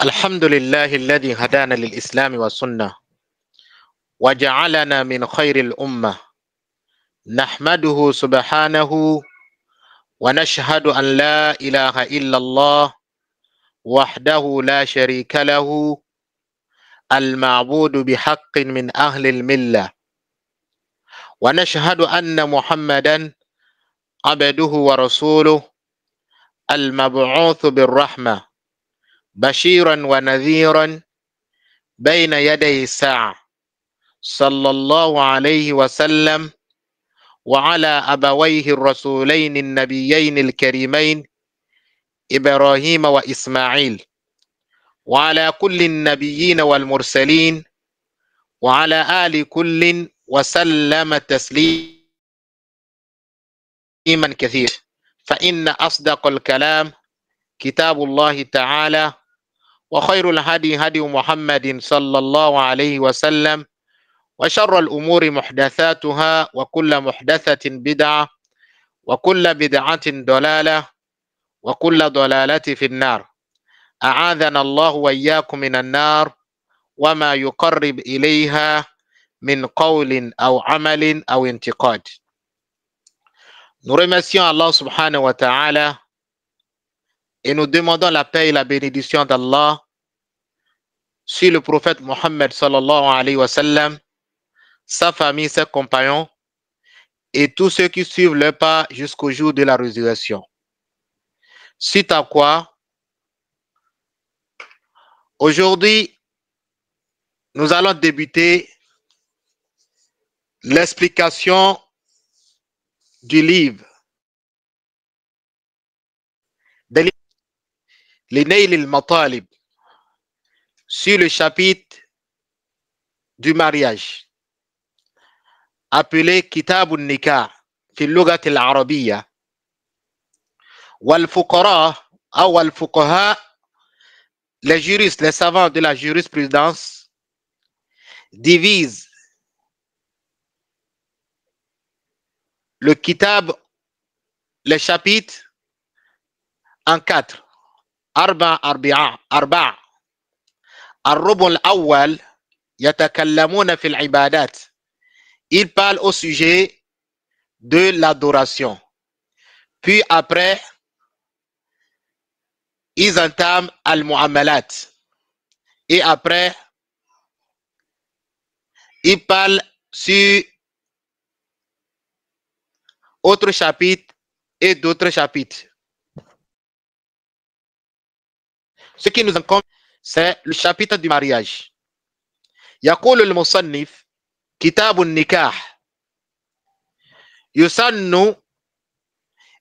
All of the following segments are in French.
الحمد لله الذي هدانا للإسلام والسنة وجعلنا من خير الأمة نحمده سبحانه ونشهد أن لا إله إلا الله وحده لا شريك له المعبود بحق من أهل الملة ونشهد أن محمدا عبده ورسوله المبعوث بالرحمة بشيرا ونذيرا بين يدي الساعة صلى الله عليه وسلم وعلى أبويه الرسولين النبيين الكريمين إبراهيم وإسماعيل وعلى كل النبيين والمرسلين وعلى آل كل وسلم تسليما كثيرا فإن أصدق الكلام كتاب الله تعالى وخير الهدي هدي محمد صلى الله عليه وسلم وشر الأمور محدثاتها وكل محدثة بدعة وكل بدعة ضلالة وكل ضلالة في النار أعاذنا الله وإياكم من النار وما يقرب إليها من قول أو عمل أو انتقاد. Nous remercions Allah subhanahu wa ta'ala et nous demandons la paix et la bénédiction d'Allah sur le prophète Mohammed sallallahu alayhi wa sallam, sa famille, ses compagnons et tous ceux qui suivent leur pas jusqu'au jour de la résurrection. Suite à quoi, aujourd'hui, nous allons débuter l'explication du livre de l'Inail al-Matalib sur le chapitre du mariage appelé Kitab al-Nikah في اللغة العربية والفقراء أو الفقهاء les juristes, les savants de la jurisprudence divisent le kitab, les chapitres en quatre. أربع الربع الأول يتكلمون في العبادات. Ils parlent au sujet de l'adoration. Puis après, ils entament al-mu'amalat. Et après, ils parlent sur autres chapitres et d'autres chapitres. Ce qui nous incombe, c'est le chapitre du mariage. يقول المصنف كتاب النكاح يسن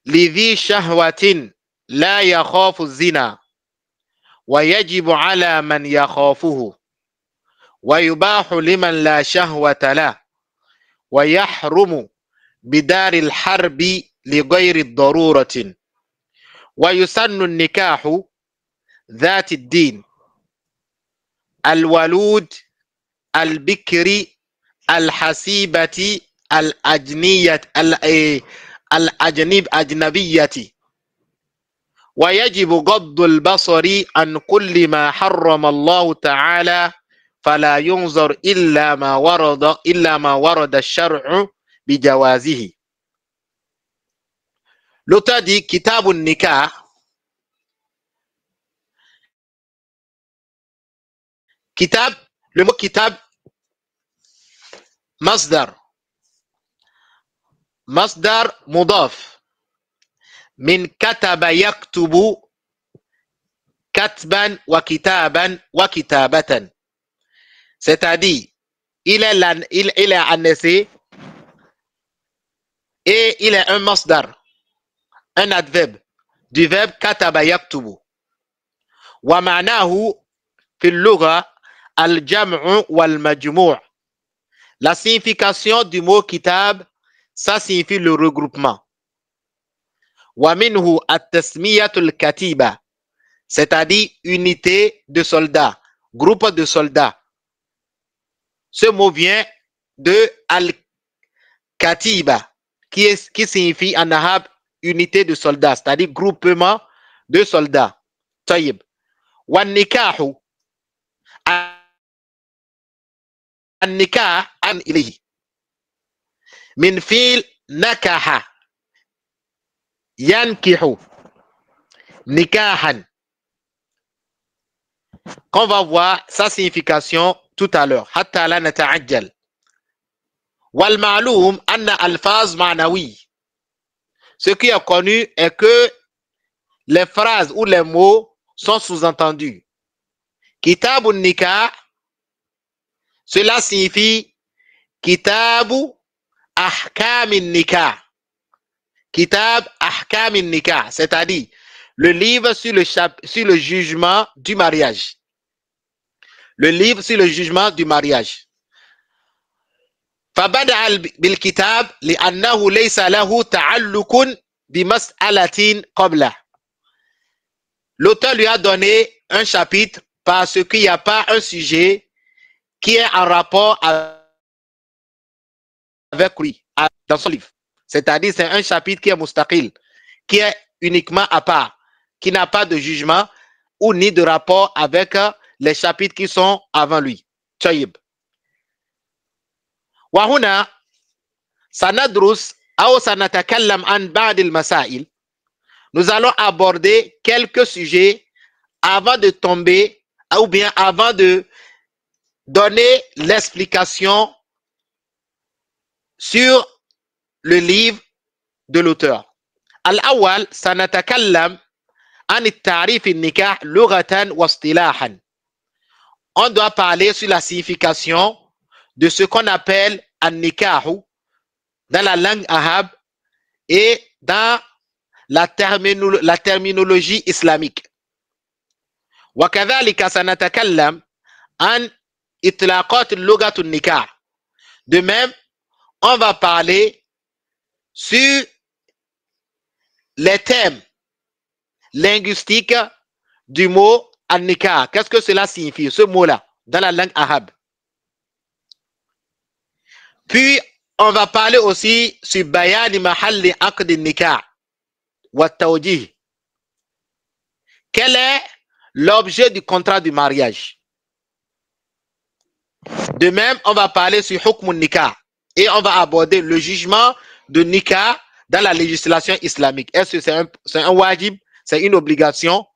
لذي شهوة لا يخاف الزنا ويجب على من يخافه ويباح لمن لا شهوة له ويحرم بدار الحرب لغير الضرورة ويسن النكاح ذات الدين الولود البكر الحسيبة الأجنبية ويجب غض البصر عن كل ما حرم الله تعالى فلا ينظر إلا ما ورد الشرع بجوازه. L'auteur dit Kitab al-Nikah. Kitab, le mot kitab, masdar mudaf min kataba yaktubu katban wa kitaban wa kitabatan, c'est-à-dire il est un essai et il est un masdar, un adverbe du verbe kataba yaktubu wa ma'nahu fi al-lugha al-jam'u wal-majmu'. La signification du mot kitab, ça signifie le regroupement. Wa minhu at-tasmiyatul katiba, c'est-à-dire unité de soldats, groupe de soldats. Ce mot vient de al-katiba, qui signifie en arabe unité de soldats, c'est-à-dire groupement de soldats. Taïb. والنكاح النكاح عن إليه من فعل نكح ينكح nikahan, qu'on va voir sa signification tout à l'heure. Hatta la nata'ajjal. Wal ma'loum anna alfaz ma'nawi. Ce qui est connu est que les phrases ou les mots sont sous-entendus. Kitabun nikah, cela signifie kitabu ahkamin nikah. Kitab ahkamin nikah, c'est-à-dire le livre sur le jugement du mariage. Le livre sur le jugement du mariage. فبدأ بالكتاب لأنه ليس له تعلق بمسألة قبله. L'auteur lui a donné un chapitre parce qu'il n'y a pas un sujet qui est en rapport avec lui dans son livre. C'est-à-dire c'est un chapitre qui est mustaqil, qui est uniquement à part, qui n'a pas de jugement ou ni de rapport avec les chapitres qui sont avant lui. Tchayib. وهنا سندرس أو سنتكلم عن بعض المسائل. Nous allons aborder quelques sujets avant de tomber ou bien avant de donner l'explication sur le livre de l'auteur. الأول سنتكلم عن التعريف النكاح لغة واصطلاحا. On doit parler sur la signification de ce qu'on appelle an-nikahu dans la langue arabe et dans la terminologie islamique. وكذلك سنتكلم عن إطلاقات اللغة النكاح. De même, on va parler sur les thèmes linguistiques du mot an-nikah. Qu'est-ce que cela signifie, ce mot-là, dans la langue arabe? Puis, on va parler aussi sur Bayani Mahalli Aqd al-Nikah wa Tawjih. Quel est l'objet du contrat du mariage? De même, on va parler sur Hukm al-Nikah et on va aborder le jugement de Nikah dans la législation islamique. Est-ce que c'est un wajib, c'est une obligation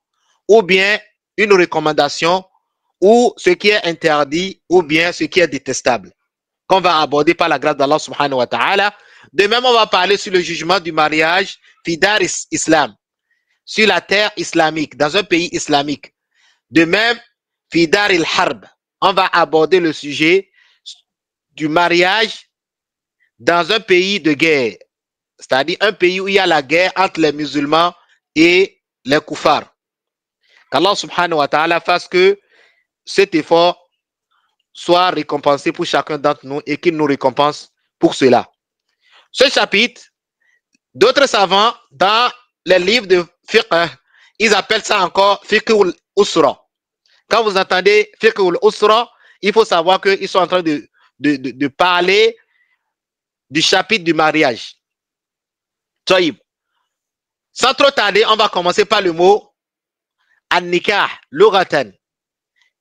ou bien une recommandation ou ce qui est interdit ou bien ce qui est détestable? Qu'on va aborder par la grâce d'Allah subhanahu wa ta'ala. De même, on va parler sur le jugement du mariage fidar islam, sur la terre islamique, dans un pays islamique. De même, fidar il-harb, on va aborder le sujet du mariage dans un pays de guerre, c'est-à-dire un pays où il y a la guerre entre les musulmans et les koufars. Qu'Allah subhanahu wa ta'ala fasse que cet effort soit récompensé pour chacun d'entre nous et qu'il nous récompense pour cela. Ce chapitre, d'autres savants, dans les livres de fiqh, ils appellent ça encore fiqh ul-usra. Quand vous entendez fiqh ul-usra, il faut savoir qu'ils sont en train de parler du chapitre du mariage. Taïb. Sans trop tarder, on va commencer par le mot an-nikah, lughatan.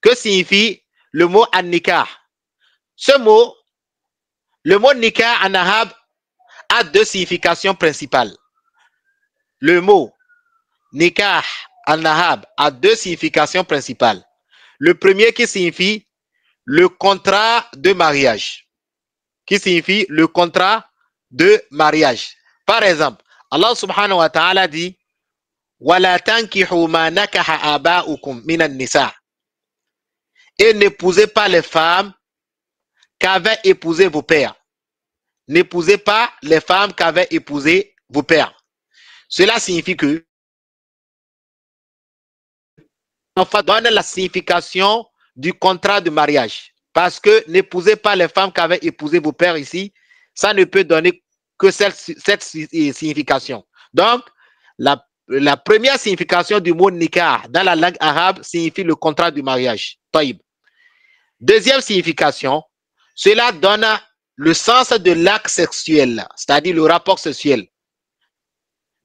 Que signifie le mot an-nikah? Ce mot, le mot nikah en arabe a deux significations principales. Le mot nikah en arabe a deux significations principales. Le premier qui signifie le contrat de mariage. Qui signifie le contrat de mariage. Par exemple, Allah subhanahu wa ta'ala dit وَلَا تَنْكِحُوا مَا نَكَحَ آبَاؤُكُمْ مِنَ النِّسَاءِ. Et n'épousez pas les femmes qu'avaient épousé vos pères. N'épousez pas les femmes qu'avaient épousé vos pères. Cela signifie que on va donner la signification du contrat de mariage. Parce que n'épousez pas les femmes qu'avaient épousé vos pères ici, ça ne peut donner que cette signification. Donc, la première signification du mot nikah dans la langue arabe signifie le contrat du mariage. Taïb. Deuxième signification, cela donne le sens de l'acte sexuel, c'est-à-dire le rapport sexuel.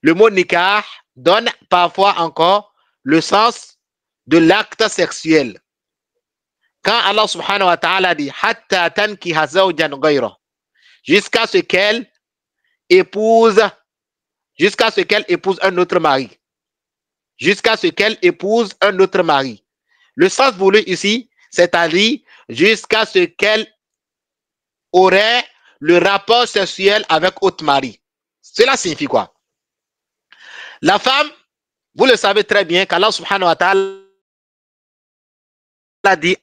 Le mot nikah donne parfois encore le sens de l'acte sexuel. Quand Allah subhanahu wa ta'ala dit hatta tankiha zawjan ghayra, jusqu'à ce qu'elle épouse un autre mari. Jusqu'à ce qu'elle épouse un autre mari. Le sens voulu ici, c'est-à-dire jusqu'à ce qu'elle aurait le rapport sexuel avec autre mari. Cela signifie quoi? La femme, vous le savez très bien qu'Allah subhanahu wa ta'ala a dit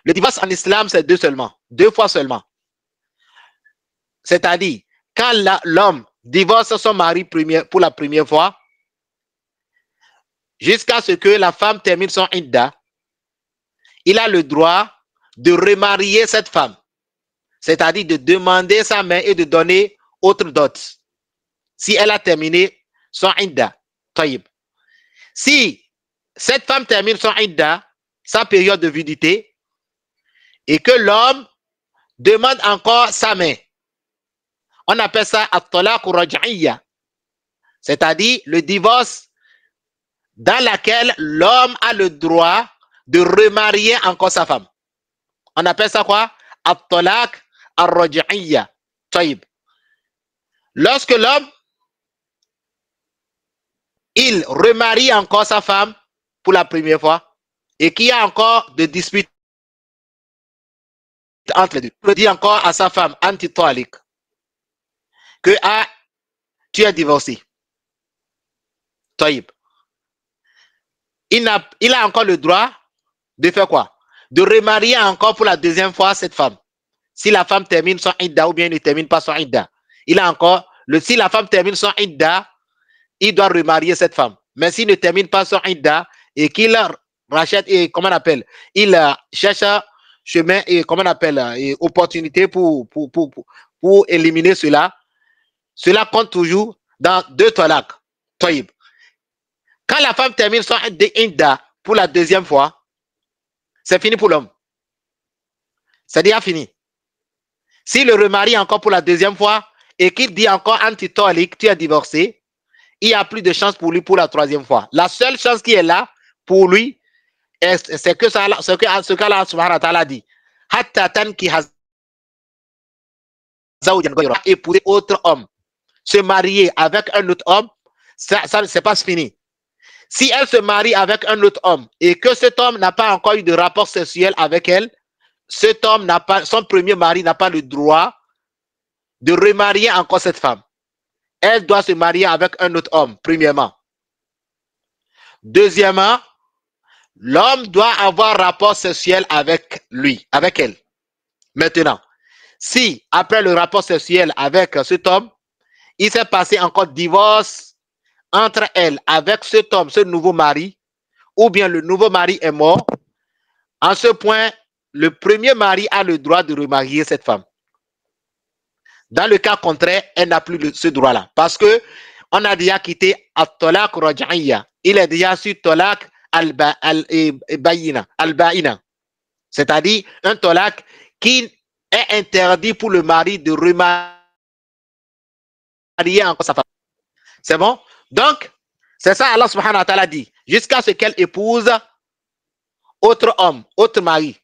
le divorce en islam, c'est deux fois seulement. C'est-à-dire, quand l'homme divorce son mari pour la première fois, jusqu'à ce que la femme termine son idda, il a le droit de remarier cette femme. C'est-à-dire de demander sa main et de donner autre dot. Si elle a terminé son idda. Taïb. Si cette femme termine son idda, sa période de viduité, et que l'homme demande encore sa main, on appelle ça at-talaq raj'iyya, c'est-à-dire le divorce dans lequel l'homme a le droit de remarier encore sa femme. On appelle ça quoi? At-talaq ar-raj'iyya. Taïb. Lorsque l'homme il remarie encore sa femme pour la première fois et qu'il y a encore de disputes entre les deux, il dit encore à sa femme anti-talik que tu es divorcé. Taïb. Il a encore le droit de faire quoi? De remarier encore pour la deuxième fois cette femme. Si la femme termine son idda ou bien ne termine pas son idda, il a encore si la femme termine son idda, il doit remarier cette femme. Mais s'il ne termine pas son idda et qu'il rachète, et comment on appelle, il cherche chemin et comment on appelle, opportunité pour éliminer cela, cela compte toujours dans deux talaq. Taïb. Quand la femme termine son idda pour la deuxième fois, c'est fini pour l'homme. C'est déjà fini. S'il le remarie encore pour la deuxième fois et qu'il dit encore anti-talik, tu es divorcé, il n'y a plus de chance pour lui pour la troisième fois. La seule chance qui est là pour lui, c'est que ce qu'Allah subhanahu wa ta'ala dit. Hatta tankiha zawjan ghayra, épouser autre homme, se marier avec un autre homme, ça c'est pas fini. Si elle se marie avec un autre homme et que cet homme n'a pas encore eu de rapport sexuel avec elle, cet homme n'a pas, son premier mari n'a pas le droit de remarier encore cette femme. Elle doit se marier avec un autre homme, premièrement. Deuxièmement, l'homme doit avoir rapport sexuel avec lui, avec elle. Maintenant, si après le rapport sexuel avec cet homme, il s'est passé encore divorce entre elle avec cet homme, ce nouveau mari, ou bien le nouveau mari est mort, en ce point, le premier mari a le droit de remarier cette femme. Dans le cas contraire, elle n'a plus ce droit-là. Parce que on a déjà quitté at-talaq raj'iyya. Il est déjà sur talaq al-ba'ina. C'est-à-dire un talaq qui est interdit pour le mari de remarier encore sa femme. C'est bon? Donc, c'est ça Allah subhanahu wa ta'ala dit. Jusqu'à ce qu'elle épouse autre homme, autre mari.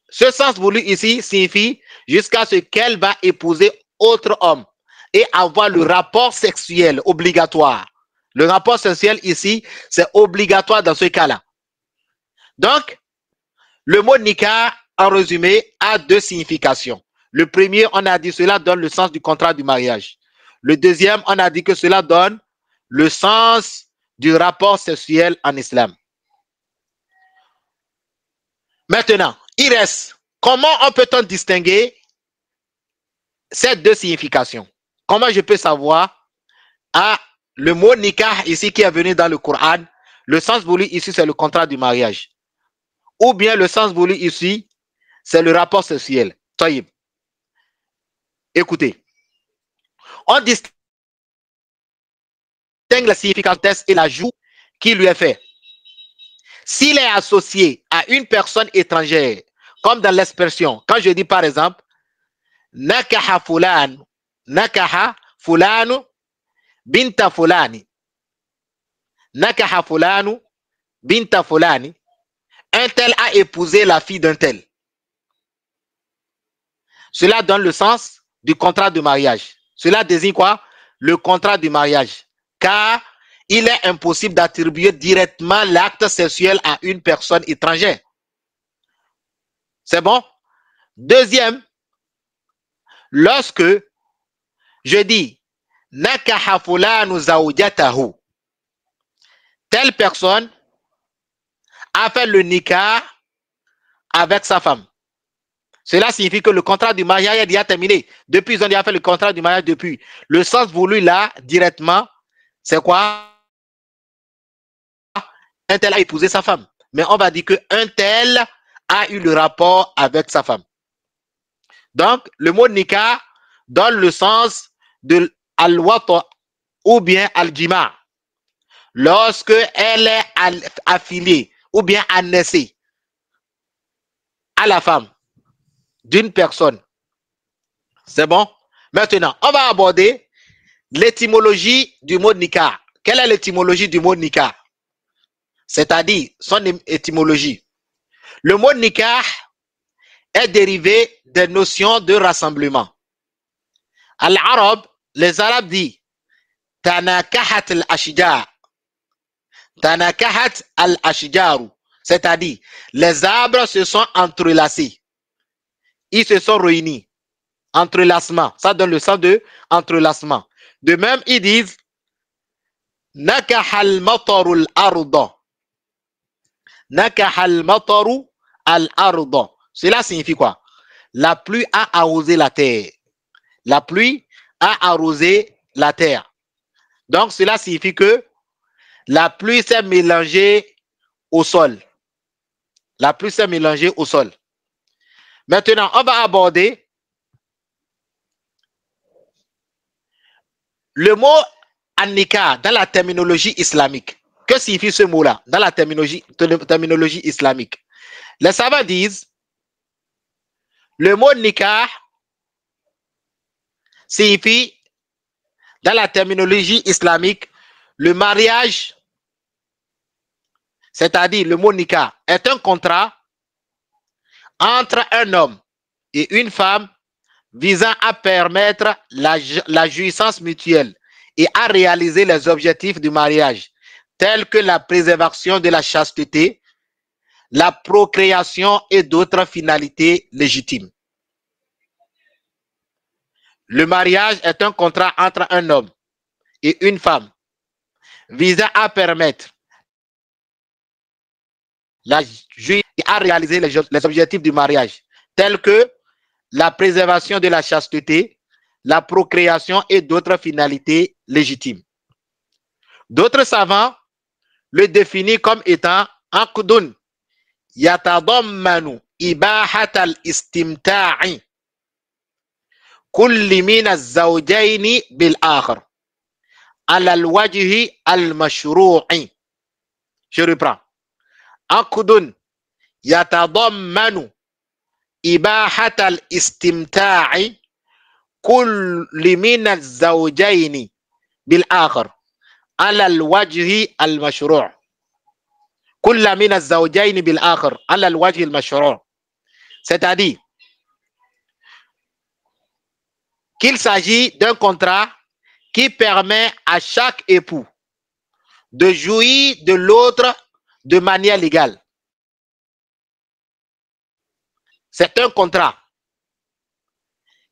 Ce sens voulu ici signifie jusqu'à ce qu'elle va épouser autre homme et avoir le rapport sexuel obligatoire. Le rapport sexuel ici, c'est obligatoire dans ce cas-là. Donc, le mot nikah, en résumé, a deux significations. Le premier, on a dit cela donne le sens du contrat du mariage. Le deuxième, on a dit que cela donne le sens du rapport sexuel en islam. Maintenant, il reste, comment peut-on distinguer ces deux significations? Comment je peux savoir le mot nikah ici qui est venu dans le Coran, le sens voulu ici c'est le contrat du mariage. Ou bien le sens voulu ici c'est le rapport sexuel. Taïb. Écoutez, on distingue la signification et l'ajout qui lui est fait. S'il est associé à une personne étrangère, comme dans l'expression, quand je dis par exemple, nakaha fulanu binta fulani. Nakaha fulanu binta fulani, un tel a épousé la fille d'un tel. Cela donne le sens du contrat de mariage. Cela désigne quoi? Le contrat de mariage. Car il est impossible d'attribuer directement l'acte sexuel à une personne étrangère. C'est bon? Deuxième, lorsque je dis nakaha fulanu zawjatahu, telle personne a fait le nikah avec sa femme. Cela signifie que le contrat du mariage est déjà terminé. Depuis, ils ont déjà fait le contrat du mariage depuis. Le sens voulu là, directement, c'est quoi? Un tel a épousé sa femme. Mais on va dire qu'un tel a eu le rapport avec sa femme. Donc, le mot nikah donne le sens de al-wata ou bien al-jima. Lorsque elle est affiliée ou bien annexée à la femme d'une personne. C'est bon? Maintenant, on va aborder l'étymologie du mot nikah. Quelle est l'étymologie du mot nikah? C'est-à-dire son étymologie. Le mot nikah est dérivé des notions de rassemblement. Al-Arab, les Arabes disent tanakahat al-ashjar. Tanakahat al-ashjaru. C'est-à-dire, les arbres se sont entrelacés. Ils se sont réunis. Entrelacement. Ça donne le sens de entrelacement. De même, ils disent nakahal mataru al-arda. Nakahal mataru al-arda. Cela signifie quoi? La pluie a arrosé la terre. La pluie a arrosé la terre. Donc, cela signifie que la pluie s'est mélangée au sol. La pluie s'est mélangée au sol. Maintenant, on va aborder le mot an-nikah dans la terminologie islamique. Que signifie ce mot-là dans la terminologie islamique? Les savants disent le mot nikah signifie dans la terminologie islamique le mariage, c'est-à-dire le mot nikah est un contrat entre un homme et une femme visant à permettre la jouissance mutuelle et à réaliser les objectifs du mariage, tels que la préservation de la chasteté, la procréation et d'autres finalités légitimes. Le mariage est un contrat entre un homme et une femme visant à permettre la jouissance et à réaliser les objectifs du mariage, tels que la préservation de la chasteté, la procréation et d'autres finalités légitimes. D'autres savants le définissent comme étant aqdun yatadammanu ibahat al-istimta'i kulli min az-zawjayni bil akhar ala al-wajhi al-mashru'i. Je reprends. Aqdun yatadammanu إباحة الاستمتاع كل من الزوجين بالآخر على الوجه المشروع. كل من الزوجين بالآخر على الوجه المشروع. C'est-à-dire qu'il s'agit d'un contrat qui permet à chaque époux de jouir de l'autre de manière légale. C'est un contrat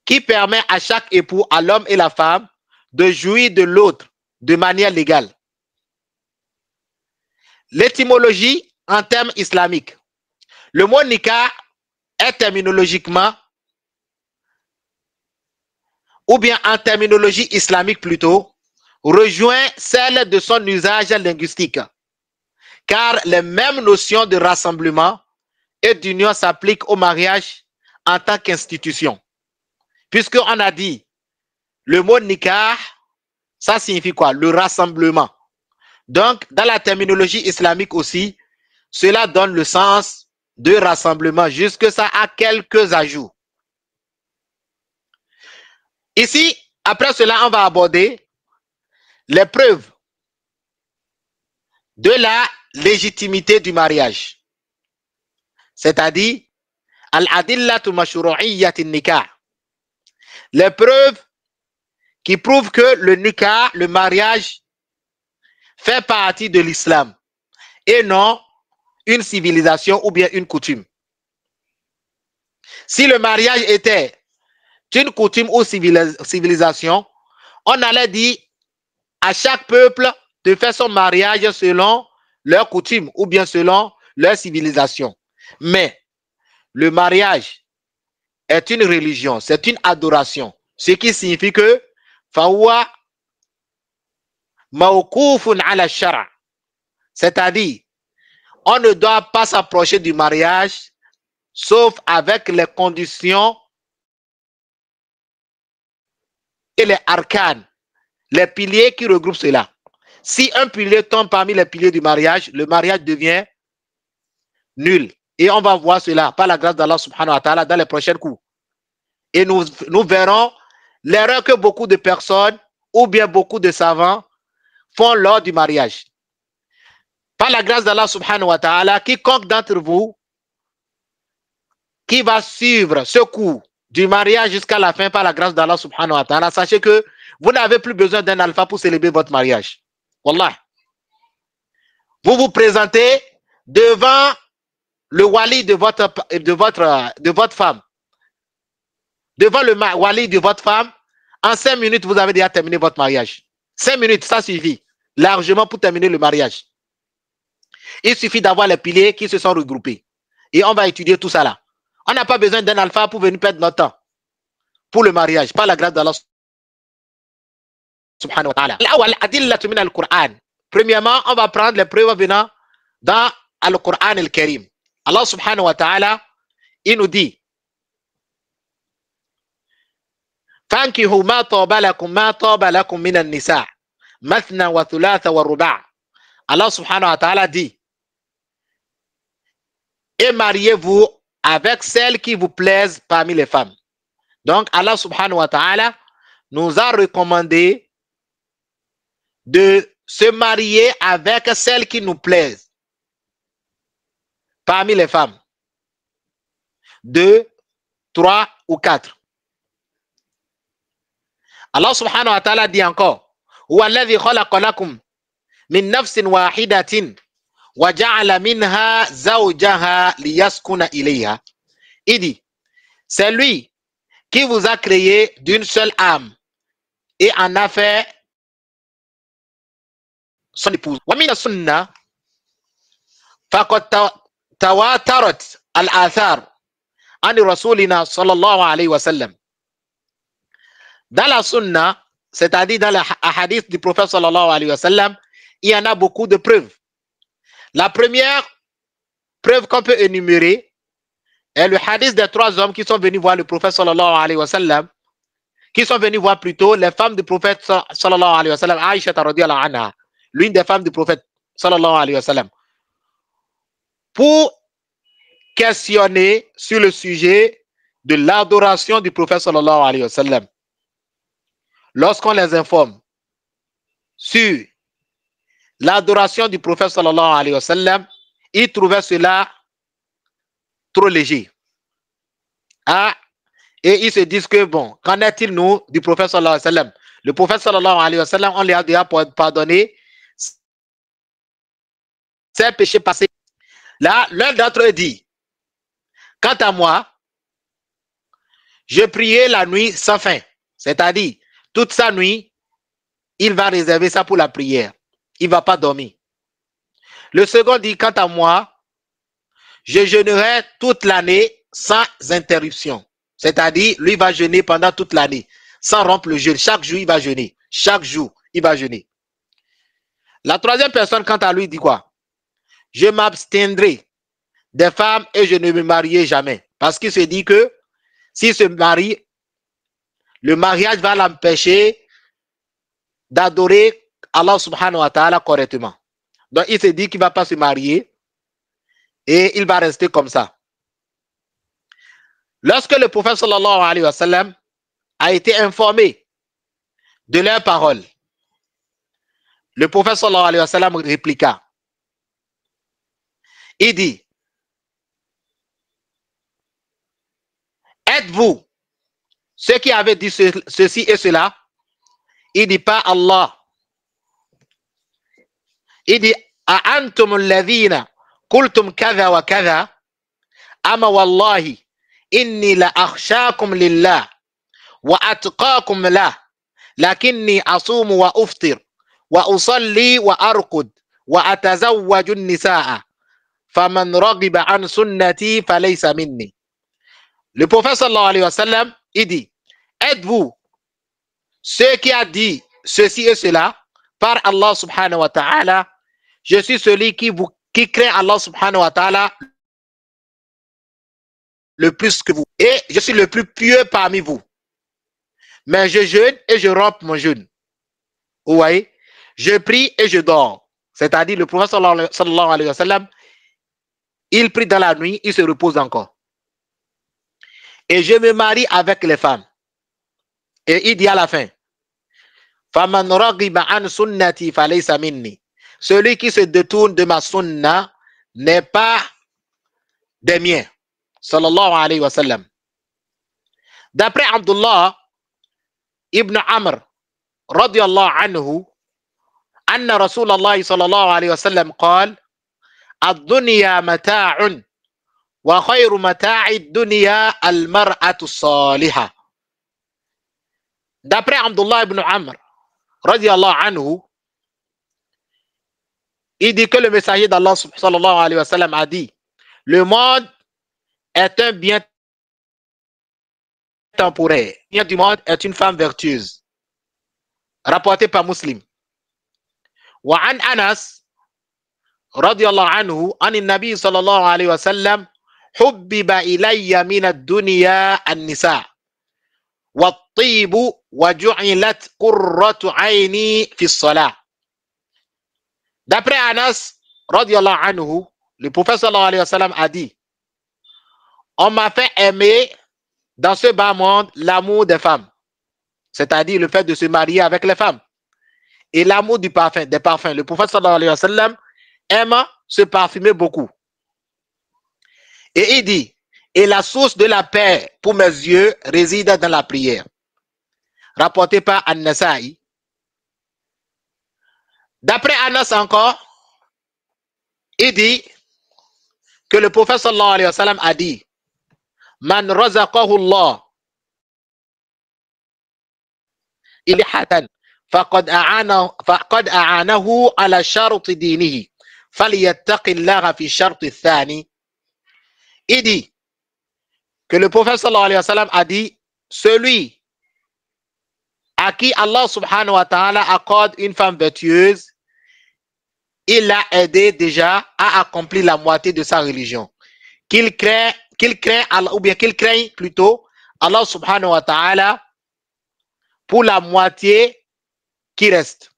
qui permet à chaque époux, à l'homme et la femme, de jouir de l'autre de manière légale. L'étymologie en termes islamiques. Le mot nikah est terminologiquement, ou bien en terminologie islamique plutôt, rejoint celle de son usage linguistique. Car les mêmes notions de rassemblement et d'union s'appliquent au mariage en tant qu'institution. Puisqu'on a dit le mot nikah, ça signifie quoi? Le rassemblement. Donc, dans la terminologie islamique aussi, cela donne le sens de rassemblement, jusque ça a quelques ajouts. Ici, après cela, on va aborder les preuves de la légitimité du mariage. C'est-à-dire, al-adillatu mashru'iyyati nikah. Les preuves qui prouvent que le nikah, le mariage, fait partie de l'islam et non une civilisation ou bien une coutume. Si le mariage était une coutume ou civilisation, on allait dire à chaque peuple de faire son mariage selon leur coutume ou bien selon leur civilisation. Mais le mariage est une religion, c'est une adoration, ce qui signifie que fawa mawqufun ala shara, c'est-à-dire on ne doit pas s'approcher du mariage sauf avec les conditions et les arcanes, les piliers qui regroupent cela. Si un pilier tombe parmi les piliers du mariage, le mariage devient nul. Et on va voir cela par la grâce d'Allah subhanahu wa ta'ala dans les prochains coups. Et nous verrons l'erreur que beaucoup de personnes ou bien beaucoup de savants font lors du mariage. Par la grâce d'Allah subhanahu wa ta'ala, quiconque d'entre vous qui va suivre ce coup du mariage jusqu'à la fin par la grâce d'Allah subhanahu wa ta'ala, sachez que vous n'avez plus besoin d'un alpha pour célébrer votre mariage. Wallah. Vous vous présentez devant le wali de votre femme. Devant le wali de votre femme, en 5 minutes, vous avez déjà terminé votre mariage. 5 minutes, ça suffit largement pour terminer le mariage. Il suffit d'avoir les piliers qui se sont regroupés. Et on va étudier tout ça là. On n'a pas besoin d'un alpha pour venir perdre notre temps pour le mariage, par la grâce d'Allah subhanahu wa ta'ala. Premièrement, on va prendre les preuves venant dans le Coran al-Karim. Allah subhanahu wa ta'ala, il nous dit فانكحوا ما طاب لكم من النساء مثنى وثلاث ورباع. Allah subhanahu wa ta'ala dit et mariez-vous avec celles qui vous plaisent parmi les femmes. Donc Allah subhanahu wa ta'ala nous a recommandé de se marier avec celles qui nous plaisent parmi les femmes. 2, 3 ou 4. Allah subhanahu wa ta'ala dit encore huwa alladhi khalaqa lakum min nafsin wahidatin wa ja'ala minha zawjaha liyaskuna ilayha. Il dit c'est lui qui vous a créé d'une seule âme et en a fait son épouse. Wa min as-sunnah faqad tawatarat al-athar an rasulina sallallahu alayhi wa sallam. Dans la sunna, c'est-à-dire dans le hadith du prophète sallallahu alayhi wa sallam, il y en a beaucoup de preuves. La première preuve qu'on peut énumérer est le hadith des 3 hommes qui sont venus voir le prophète sallallahu alayhi wa sallam, qui sont venus voir plutôt les femmes du prophète sallallahu alayhi wa sallam, Aïcha radhiyallahu anha, l'une des femmes du prophète sallallahu alayhi wa sallam, pour questionner sur le sujet de l'adoration du prophète sallallahu alayhi wa sallam. Lorsqu'on les informe sur l'adoration du prophète sallallahu alayhi wa sallam, ils trouvaient cela trop léger. Ah, et ils se disent que bon, qu'en est-il nous du prophète sallallahu alayhi wa sallam? Le prophète sallallahu alayhi wa sallam, on lui a déjà pardonné ses péchés passés. Là, l'un d'entre eux dit, quant à moi, je priais la nuit sans fin, c'est-à-dire toute sa nuit, il va réserver ça pour la prière. Il ne va pas dormir. Le second dit, quant à moi, je jeûnerai toute l'année sans interruption. C'est-à-dire, lui va jeûner pendant toute l'année, sans rompre le jeûne. Chaque jour, il va jeûner. Chaque jour, il va jeûner. La troisième personne, quant à lui, dit quoi? Je m'abstiendrai des femmes et je ne me marierai jamais. Parce qu'il se dit que s'il se marie, le mariage va l'empêcher d'adorer Allah subhanahu wa ta'ala correctement. Donc il se dit qu'il ne va pas se marier et il va rester comme ça. Lorsque le prophète sallallahu alayhi wa sallam a été informé de leurs paroles, le prophète sallallahu alayhi wa sallam répliqua Il dit, êtes-vous ceux qui avaient dit ceci et cela? Il dit pas Allah. Il dit, أأنتم الذين قلتم كذا وكذا أما والله إني لأخشاكم لله وأتقاكم له لكني أصوم وأفطر وأصلي وأرقد وأتزوج النساء فمن رغب عن سنتي فليس مني. Le prophète sallallahu alayhi wa sallam, il dit, êtes-vous ceux qui a dit ceci et cela par Allah subhanahu wa ta'ala? Je suis celui qui craint Allah subhanahu wa ta'ala le plus que vous. Et je suis le plus pieux parmi vous. Mais je jeûne et je romps mon jeûne. Vous voyez? Je prie et je dors. C'est-à-dire le prophète sallallahu alayhi wa sallam, il prie dans la nuit, il se repose encore. Et je me marie avec les femmes. Et il dit à la fin, فَمَنْ رَغِبَ عَنْ سُنَّتِي فَلَيْسَ مِنِّي. Celui qui se détourne de ma sunna n'est pas des miens. Sallallahu alayhi wa sallam. D'après Abdullah ibn Amr, radiyallahu anhu, anna Rasulallah sallallahu alayhi wa sallam قال الدنيا متاع وخير متاع الدنيا المرأة الصالحة. D'après Abdullah ibn Amr, radiyallahu anhu, il dit que le messager d'Allah sallallahu alayhi wa sallam a dit, le monde est un bien temporaire. Le bien du monde est une femme vertueuse. Rapporté par Muslim. وعن أنس رضي الله عنه عن النبي صلى الله عليه وسلم حبب إلي من الدنيا النساء والطيب وجعلت قرة عيني في الصلاة. D'après Anas radiyallahu anhu, le prophète sallallahu alayhi wa sallam a dit, on m'a fait aimer dans ce bas monde l'amour des femmes, c'est-à-dire le fait de se marier avec les femmes, et l'amour du parfum, des parfums. Le prophète sallallahu alayhi wa sallam aime se parfumer beaucoup. Et il dit, et la source de la paix pour mes yeux réside dans la prière. Rapporté par An-Nasa'i. D'après Anas encore, il dit que le prophète sallallahu alayhi wa sallam a dit, man razaqahu Allah ilhatan faqad a'anahu ala shart dinihi falyattaqillaha fi shart ath-thani. Il dit que le prophète sallallahu alayhi wa sallam a dit, celui à qui Allah subhanahu wa ta'ala accorde une femme vertueuse, il l'a aidé déjà à accomplir la moitié de sa religion. Qu'il craigne Allah, ou bien qu'il craigne plutôt Allah subhanahu wa ta'ala pour la moitié qui reste.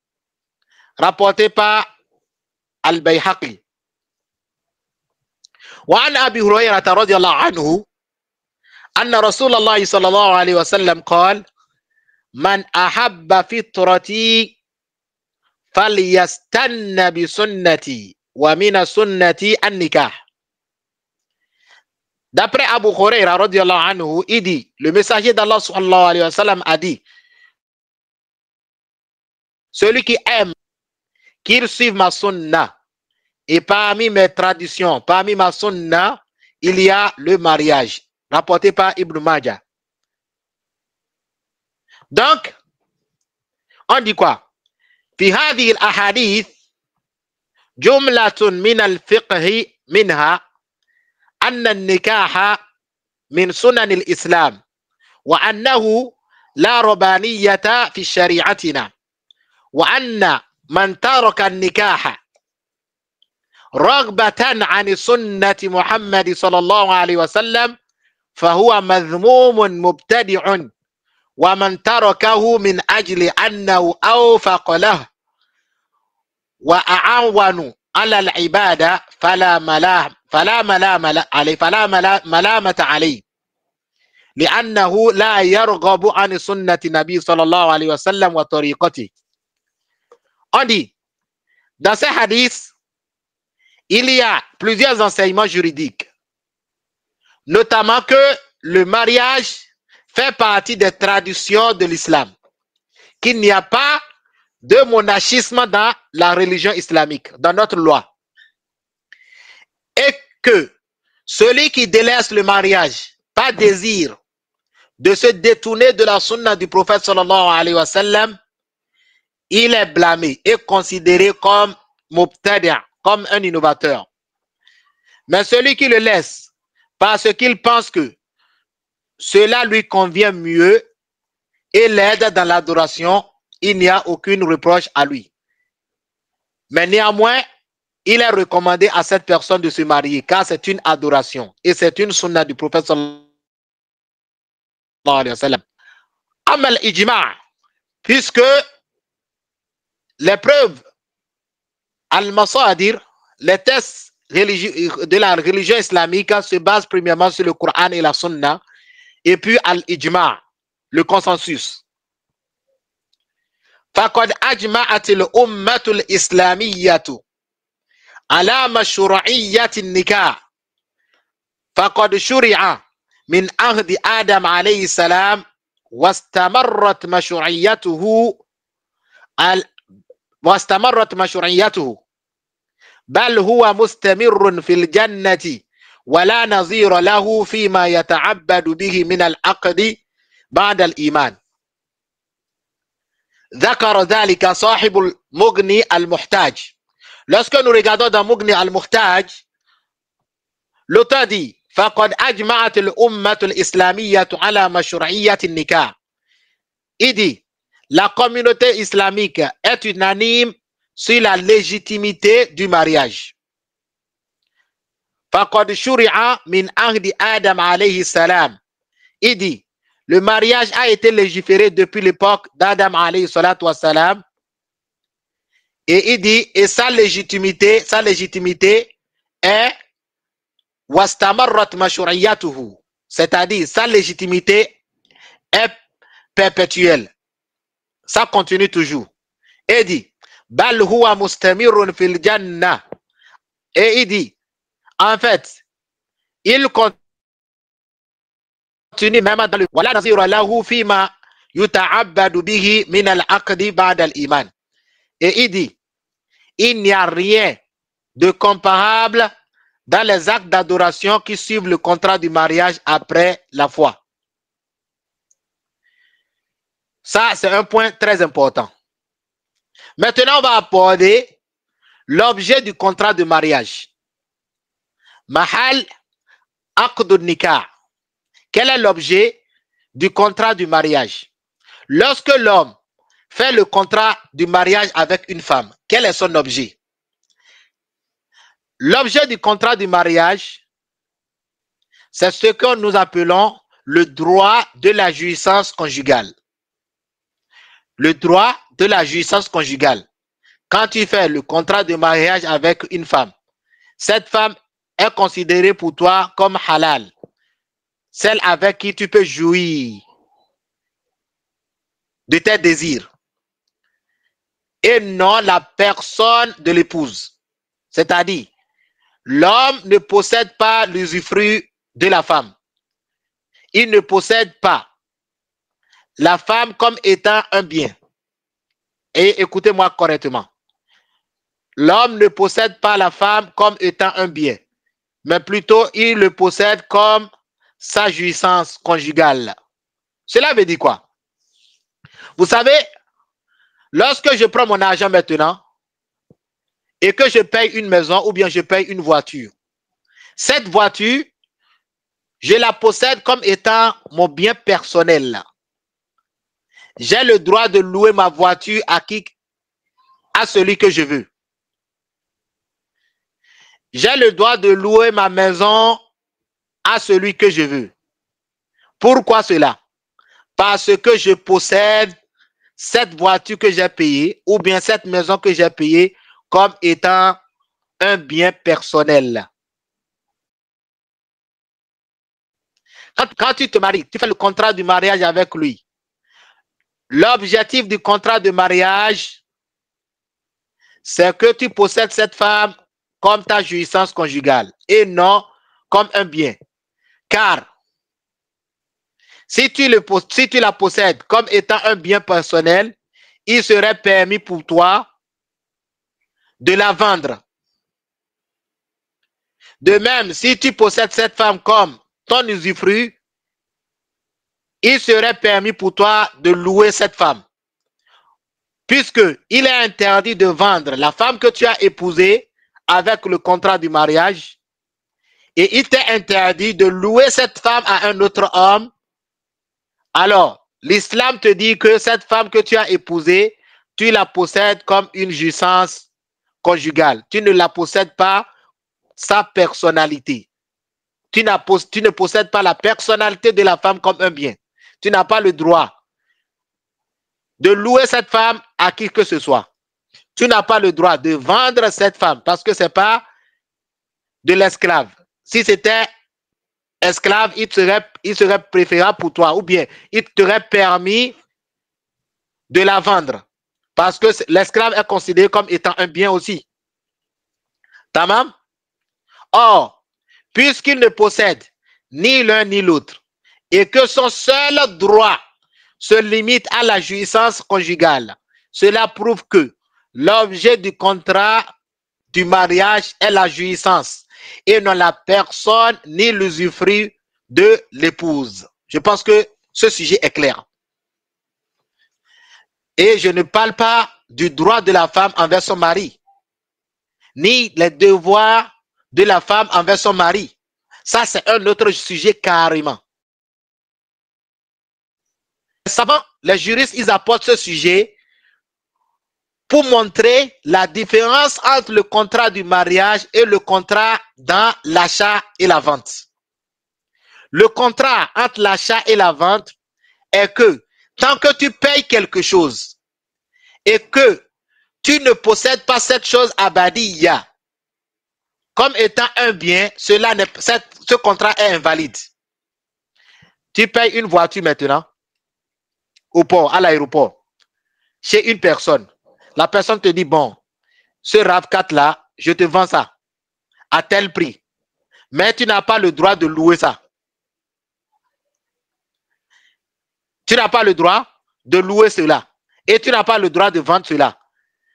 Rapporté par Al-Bayhaqi. وعن أبي هريرة رضي الله عنه أن رسول الله صلى الله عليه وسلم قال من أحب فطرتي فليستن بسنتي ومن سنتي النكاح. D'après Abu Huraira radiyallahu anhu, il dit, le messager d'Allah sallallahu alayhi wa sallam a dit, celui qui aime qu'il suive ma sunna, et parmi mes traditions, parmi ma sunna, il y a le mariage, rapporté par Ibn Majah. Donc, on dit quoi? في هذه الأحاديث جملة من الفقه منها أن النكاح من سنن الإسلام وأنه لا ربانية في شريعتنا وأن من ترك النكاح رغبة عن سنة محمد صلى الله عليه وسلم فهو مذموم مبتدع ومن تركه من أجل أنه أوفق له وأعون على العبادة فلا ملامة عليه لأنه لا يرغب عن سنة النبي صلى الله عليه وسلم وطريقته. On dit, dans ce hadith, il y a plusieurs enseignements juridiques, notamment que le mariage fait partie des traditions de l'islam, qu'il n'y a pas de monachisme dans la religion islamique, dans notre loi, et que celui qui délaisse le mariage par désir de se détourner de la sunna du prophète sallallahu alayhi wa sallam, il est blâmé et considéré comme mubtadi', comme un innovateur. Mais celui qui le laisse parce qu'il pense que cela lui convient mieux et l'aide dans l'adoration, il n'y a aucune reproche à lui. Mais néanmoins, il est recommandé à cette personne de se marier car c'est une adoration et c'est une sunna du prophète sallallahu alayhi wa sallam. Amal ijma', puisque les preuves al-masadir, les tests de la religion islamique se basent premièrement sur le Coran et la sunna, et puis al-ijma', le consensus. فقد أجمعت الأمة الإسلامية على مشروعية النكاح فقد شرع من عهد آدم عليه السلام واستمرت مشروعيته بل هو مستمر في الجنة ولا نظير له فيما يتعبد به من العقد بعد الإيمان. ذكر ذلك صاحب المغني المحتاج. Lorsque nous regardons dans Mughni al-Muhtaj, l'auteur dit فقد أجمعت الأمة الإسلامية على مشروعية النكاح. Il dit la communauté islamique est unanime sur la légitimité du mariage. فقد شرع من عهد آدم عليه السلام. Il dit le mariage a été légiféré depuis l'époque d'Adam alayhi salatu wassalam. Et il dit, et sa légitimité est wastamarrat mashru'iyatuhu, c'est-à-dire sa légitimité est perpétuelle. Ça continue toujours. Et il dit, bal huwa mustamirun fil jannah. Et il dit, en fait, il continue même dans le wala nazira lahu fima yuta'abbadu bihi min al-aqdi ba'da al-iman. Et il dit, il n'y a rien de comparable dans les actes d'adoration qui suivent le contrat du mariage après la foi. Ça, c'est un point très important. Maintenant, on va aborder l'objet du contrat de mariage. Mahal aqd nikah. Quel est l'objet du contrat du mariage? Lorsque l'homme fait le contrat du mariage avec une femme, quel est son objet? L'objet du contrat du mariage, c'est ce que nous appelons le droit de la jouissance conjugale. Le droit de la jouissance conjugale. Quand tu fais le contrat de mariage avec une femme, cette femme est considérée pour toi comme halal, celle avec qui tu peux jouir de tes désirs, et non la personne de l'épouse. C'est-à-dire, l'homme ne possède pas l'usufruit de la femme. Il ne possède pas la femme comme étant un bien. Et écoutez-moi correctement. L'homme ne possède pas la femme comme étant un bien, mais plutôt il le possède comme sa jouissance conjugale. Cela veut dire quoi? Vous savez, lorsque je prends mon argent maintenant et que je paye une maison ou bien je paye une voiture, cette voiture, je la possède comme étant mon bien personnel. J'ai le droit de louer ma voiture à celui que je veux. J'ai le droit de louer ma maison à celui que je veux. Pourquoi cela? Parce que je possède cette voiture que j'ai payée ou bien cette maison que j'ai payée comme étant un bien personnel. Quand tu te maries, tu fais le contrat du mariage avec lui. L'objectif du contrat de mariage, c'est que tu possèdes cette femme comme ta jouissance conjugale et non comme un bien. Car si tu la possèdes comme étant un bien personnel, il serait permis pour toi de la vendre. De même, si tu possèdes cette femme comme ton usufruit, il serait permis pour toi de louer cette femme. Puisqu'il est interdit de vendre la femme que tu as épousée avec le contrat du mariage, et il t'est interdit de louer cette femme à un autre homme, alors l'islam te dit que cette femme que tu as épousée, tu la possèdes comme une jouissance conjugale. Tu ne la possèdes pas sa personnalité. Tu ne possèdes pas la personnalité de la femme comme un bien. Tu n'as pas le droit de louer cette femme à qui que ce soit. Tu n'as pas le droit de vendre cette femme parce que ce n'est pas de l'esclave. Si c'était esclave, il serait préférable pour toi, ou bien il t'aurait permis de la vendre parce que l'esclave est considéré comme étant un bien aussi. Tamam? Or, puisqu'il ne possède ni l'un ni l'autre et que son seul droit se limite à la jouissance conjugale, cela prouve que l'objet du contrat du mariage est la jouissance et non la personne ni l'usufruit de l'épouse. Je pense que ce sujet est clair. Et je ne parle pas du droit de la femme envers son mari, ni les devoirs de la femme envers son mari. Ça, c'est un autre sujet carrément. Les savants, les juristes, ils apportent ce sujet pour montrer la différence entre le contrat du mariage et le contrat dans l'achat et la vente. Le contrat entre l'achat et la vente est que tant que tu payes quelque chose et que tu ne possèdes pas cette chose abadiya comme étant un bien, ce contrat est invalide. Tu payes une voiture maintenant au port, à l'aéroport, chez une personne. La personne te dit, bon, ce RAV4 là, je te vends ça à tel prix. Mais tu n'as pas le droit de louer ça. Tu n'as pas le droit de louer cela. Et tu n'as pas le droit de vendre cela.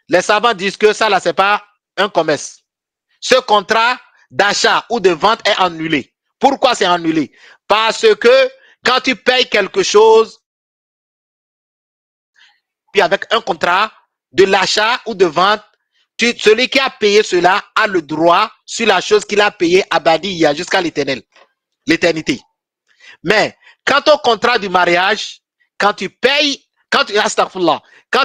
Les savants disent que ça là, ce n'est pas un commerce. Ce contrat d'achat ou de vente est annulé. Pourquoi c'est annulé? Parce que quand tu payes quelque chose, puis avec un contrat de l'achat ou de vente, celui qui a payé cela a le droit sur la chose qu'il a payée à Badiya jusqu'à l'éternité. Mais quant au contrat du mariage, quand tu payes, quand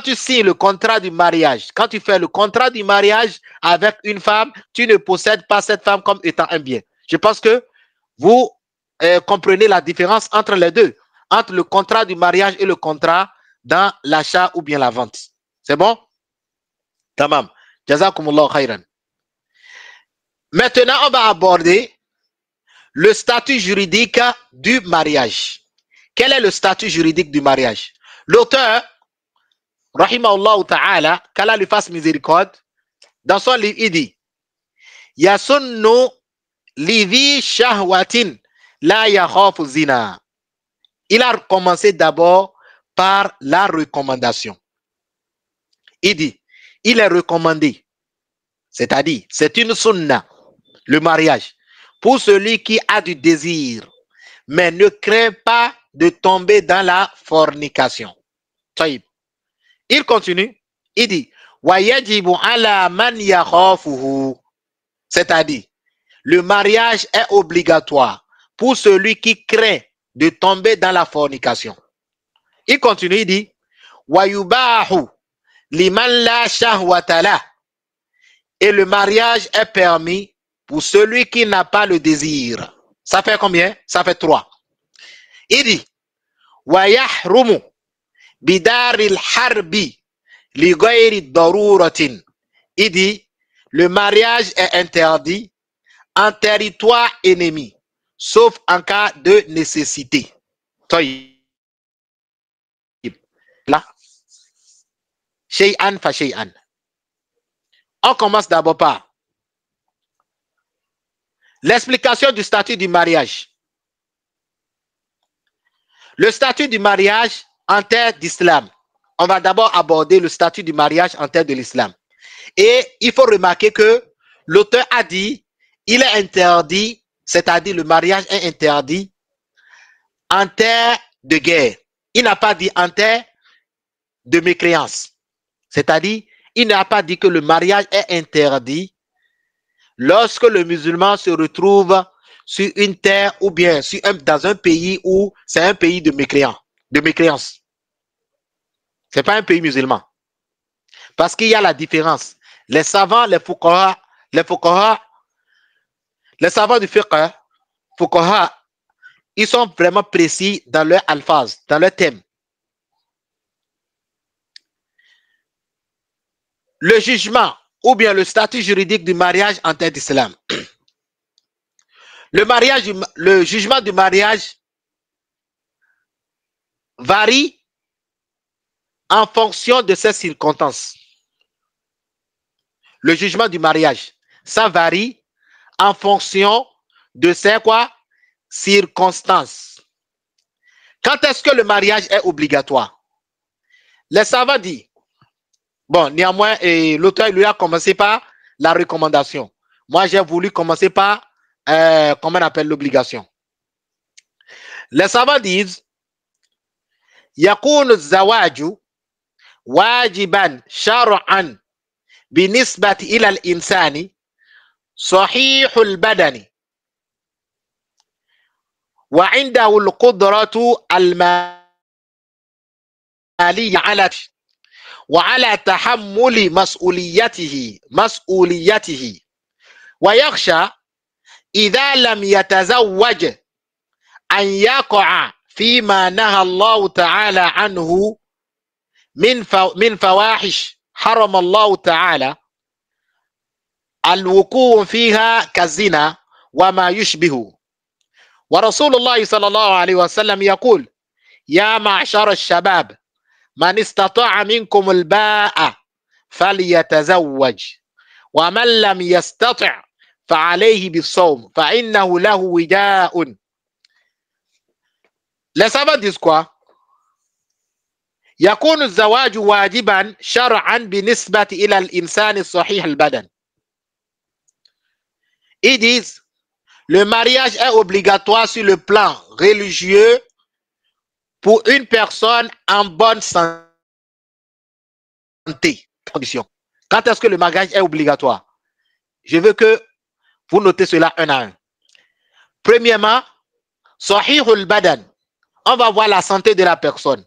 tu signes le contrat du mariage, quand tu fais le contrat du mariage avec une femme, tu ne possèdes pas cette femme comme étant un bien. Je pense que vous comprenez la différence entre les deux, entre le contrat du mariage et le contrat dans l'achat ou bien la vente. C'est bon? Tamam. Jazakumullah khairan. Maintenant, on va aborder le statut juridique du mariage. Quel est le statut juridique du mariage? L'auteur, rahimahullah ta'ala, qu'Allah lui fasse miséricorde, dans son livre, il dit Yasunnu livi shahwatin la yakhafu zina. Il a commencé d'abord par la recommandation. Il dit, il est recommandé, c'est-à-dire, c'est une sunna, le mariage, pour celui qui a du désir, mais ne craint pas de tomber dans la fornication. Il continue, il dit, wayajibu ala man yakhafuhu, c'est-à-dire, le mariage est obligatoire pour celui qui craint de tomber dans la fornication. Il continue, il dit, wayubahu liman la shahwata la, et le mariage est permis pour celui qui n'a pas le désir. Ça fait combien? Ça fait 3. Il dit, wayahrumu bidaril harbi li ghayri daruratin. Il dit, le mariage est interdit en territoire ennemi, sauf en cas de nécessité. Là, shay'an fa shay'an. On commence d'abord par L'explication du statut du mariage. Le statut du mariage en terre d'islam. On va d'abord aborder le statut du mariage en terre de l'islam. Et il faut remarquer que l'auteur a dit, il est interdit, c'est-à-dire le mariage est interdit en terre de guerre. Il n'a pas dit en terre de mécréance. C'est-à-dire, il n'a pas dit que le mariage est interdit lorsque le musulman se retrouve sur une terre ou bien dans un pays où c'est un pays de mécréance. Ce n'est pas un pays musulman. Parce qu'il y a la différence. Les savants, les savants du fiqh, ils sont vraiment précis dans leur alphase, dans leur thème. Le jugement ou bien le statut juridique du mariage en terre d'islam. Le jugement du mariage varie en fonction de ses circonstances. Le jugement du mariage, ça varie en fonction de ses circonstances. Quand est-ce que le mariage est obligatoire? Les savants disent, bon, néanmoins, l'auteur lui a commencé par la recommandation. Moi, j'ai voulu commencer par, comment on appelle l'obligation. Les savants disent, yakunu zawaju wajiban shar'an binisbati ila al-insani sahihul badani wa indahu al-qudratu al-maliyya ala وعلى تحمل مسؤوليته ويخشى إذا لم يتزوج أن يقع فيما نهى الله تعالى عنه من فواحش حرم الله تعالى الوقوع فيها كالزنا وما يشبه. ورسول الله صلى الله عليه وسلم يقول يا معشر الشباب من استطاع منكم الباء فليتزوج ومن لم يستطع فعليه بالصوم فإنه له وجاء. Les savants disent quoi? يكون الزواج واجبا شرعا بالنسبة إلى الإنسان الصحيح البدن. Ils disent le mariage est obligatoire sur le plan religieux pour une personne en bonne santé. Condition. Quand est-ce que le mariage est obligatoire? Je veux que vous notez cela un à un. Premièrement, sahihul badan. On va voir la santé de la personne.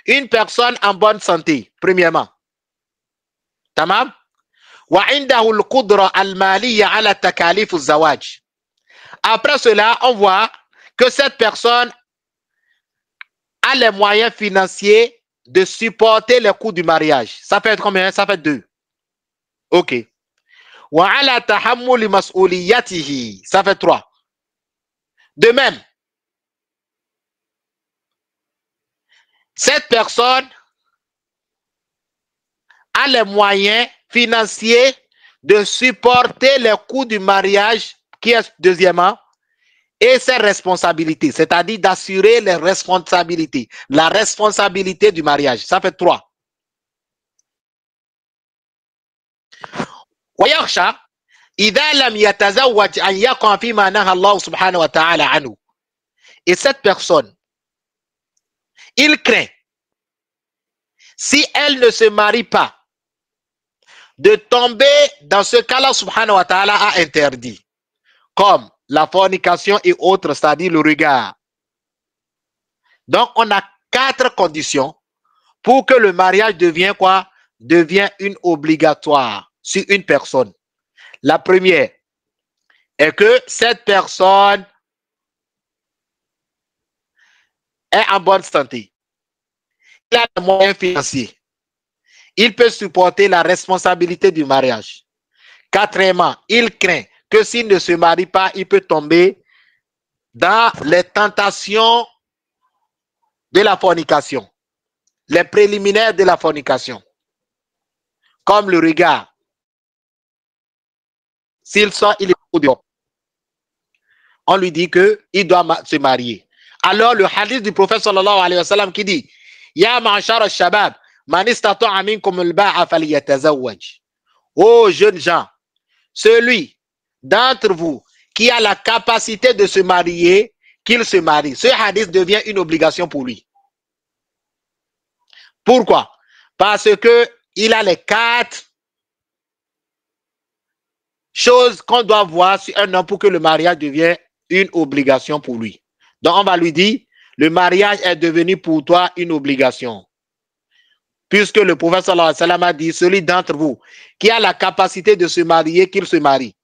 Une personne en bonne santé, premièrement. Tamam? Wa indahu al-qudra al-maliyya ala takalif az-zawaj. Après cela, on voit que cette personne a les moyens financiers de supporter les coûts du mariage. Ça fait combien? Ça fait 2. Ok. Wa ala tahammuli mas'uliyatihi. Ça fait 3. De même, cette personne a les moyens financiers de supporter les coûts du mariage, qui est deuxièmement, et ses responsabilités, c'est-à-dire d'assurer les responsabilités, la responsabilité du mariage. Ça fait 3. Et cette personne, il craint, si elle ne se marie pas, de tomber dans ce qu'Allah subhanahu wa ta'ala a interdit, comme la fornication et autres, c'est-à-dire le regard. Donc, on a 4 conditions pour que le mariage devienne quoi? Devient une obligatoire sur une personne. La première est que cette personne est en bonne santé. Il a des moyens financiers. Il peut supporter la responsabilité du mariage. Quatrièmement, il craint que s'il ne se marie pas, il peut tomber dans les tentations de la fornication, les préliminaires de la fornication, comme le regard. S'il sort, il est au dehors. on lui dit qu'il doit se marier. Alors le hadith du prophète sallallahu alayhi wa sallam qui dit Ya ma'ashar al-shabab, man istata'a minkum al-ba'a falyatazawwaj. Oh jeunes gens, celui d'entre vous qui a la capacité de se marier, qu'il se marie. Ce hadith devient une obligation pour lui. Pourquoi? Parce que il a les 4 choses qu'on doit voir sur un homme pour que le mariage devienne une obligation pour lui. Donc on va lui dire, le mariage est devenu pour toi une obligation. Puisque le prophète sallallahu alayhi wa sallam a dit, celui d'entre vous qui a la capacité de se marier, qu'il se marie.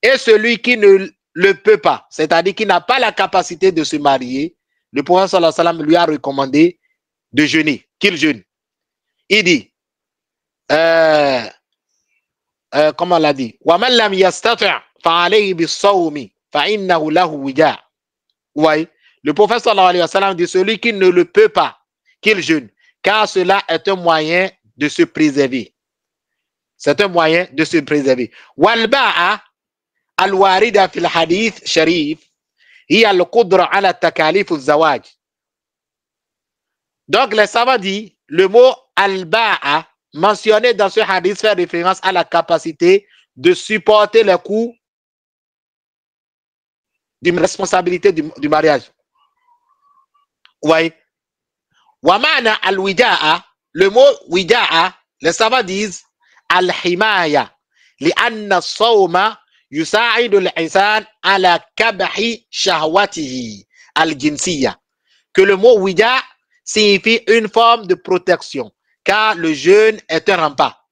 Et celui qui ne le peut pas, c'est-à-dire qui n'a pas la capacité de se marier, le prophète sallallahu alayhi wa sallam lui a recommandé de jeûner, qu'il jeûne. Il dit, comment on l'a dit, وَمَنْ لَمْ يَسْتَطِعْ فَعَلَيْهِ بِالصَّوْمِ فَإِنَّهُ لَهُ وِجَاءٌ. Oui, le prophète sallallahu alayhi wa sallam dit, celui qui ne le peut pas, qu'il jeûne, car cela est un moyen de se préserver. C'est un moyen de se préserver. وَالْبَاءَ الْوَارِدَ فِي الْحَدِيثِ شَرِيف هي القدرة على تكاليف الزواج. Donc les savants disent, le mot al-ba'a mentionné dans ce hadith fait référence à la capacité de supporter les coûts d'une responsabilité du mariage. Oui. Wamana al-wida'a, le mot wida'a, les savants disent al-himaya, li'anna as-sawma yusa'idu al-insan ala kabhi shahwatihi al-jinsiyya. Que le mot wida signifie une forme de protection, car le jeûne est un rempart.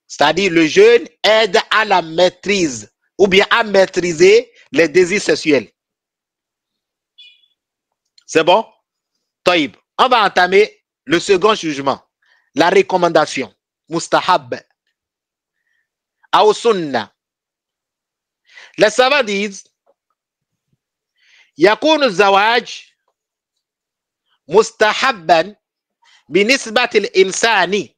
C'est-à-dire le jeûne aide à la maîtrise ou bien à maîtriser les désirs sexuels. C'est bon? Taïb. On va entamer le second jugement, la recommandation. Mustahab. Aw sunna. Les savants disent yakunu zawaj mustahabban بنسبة الإنسان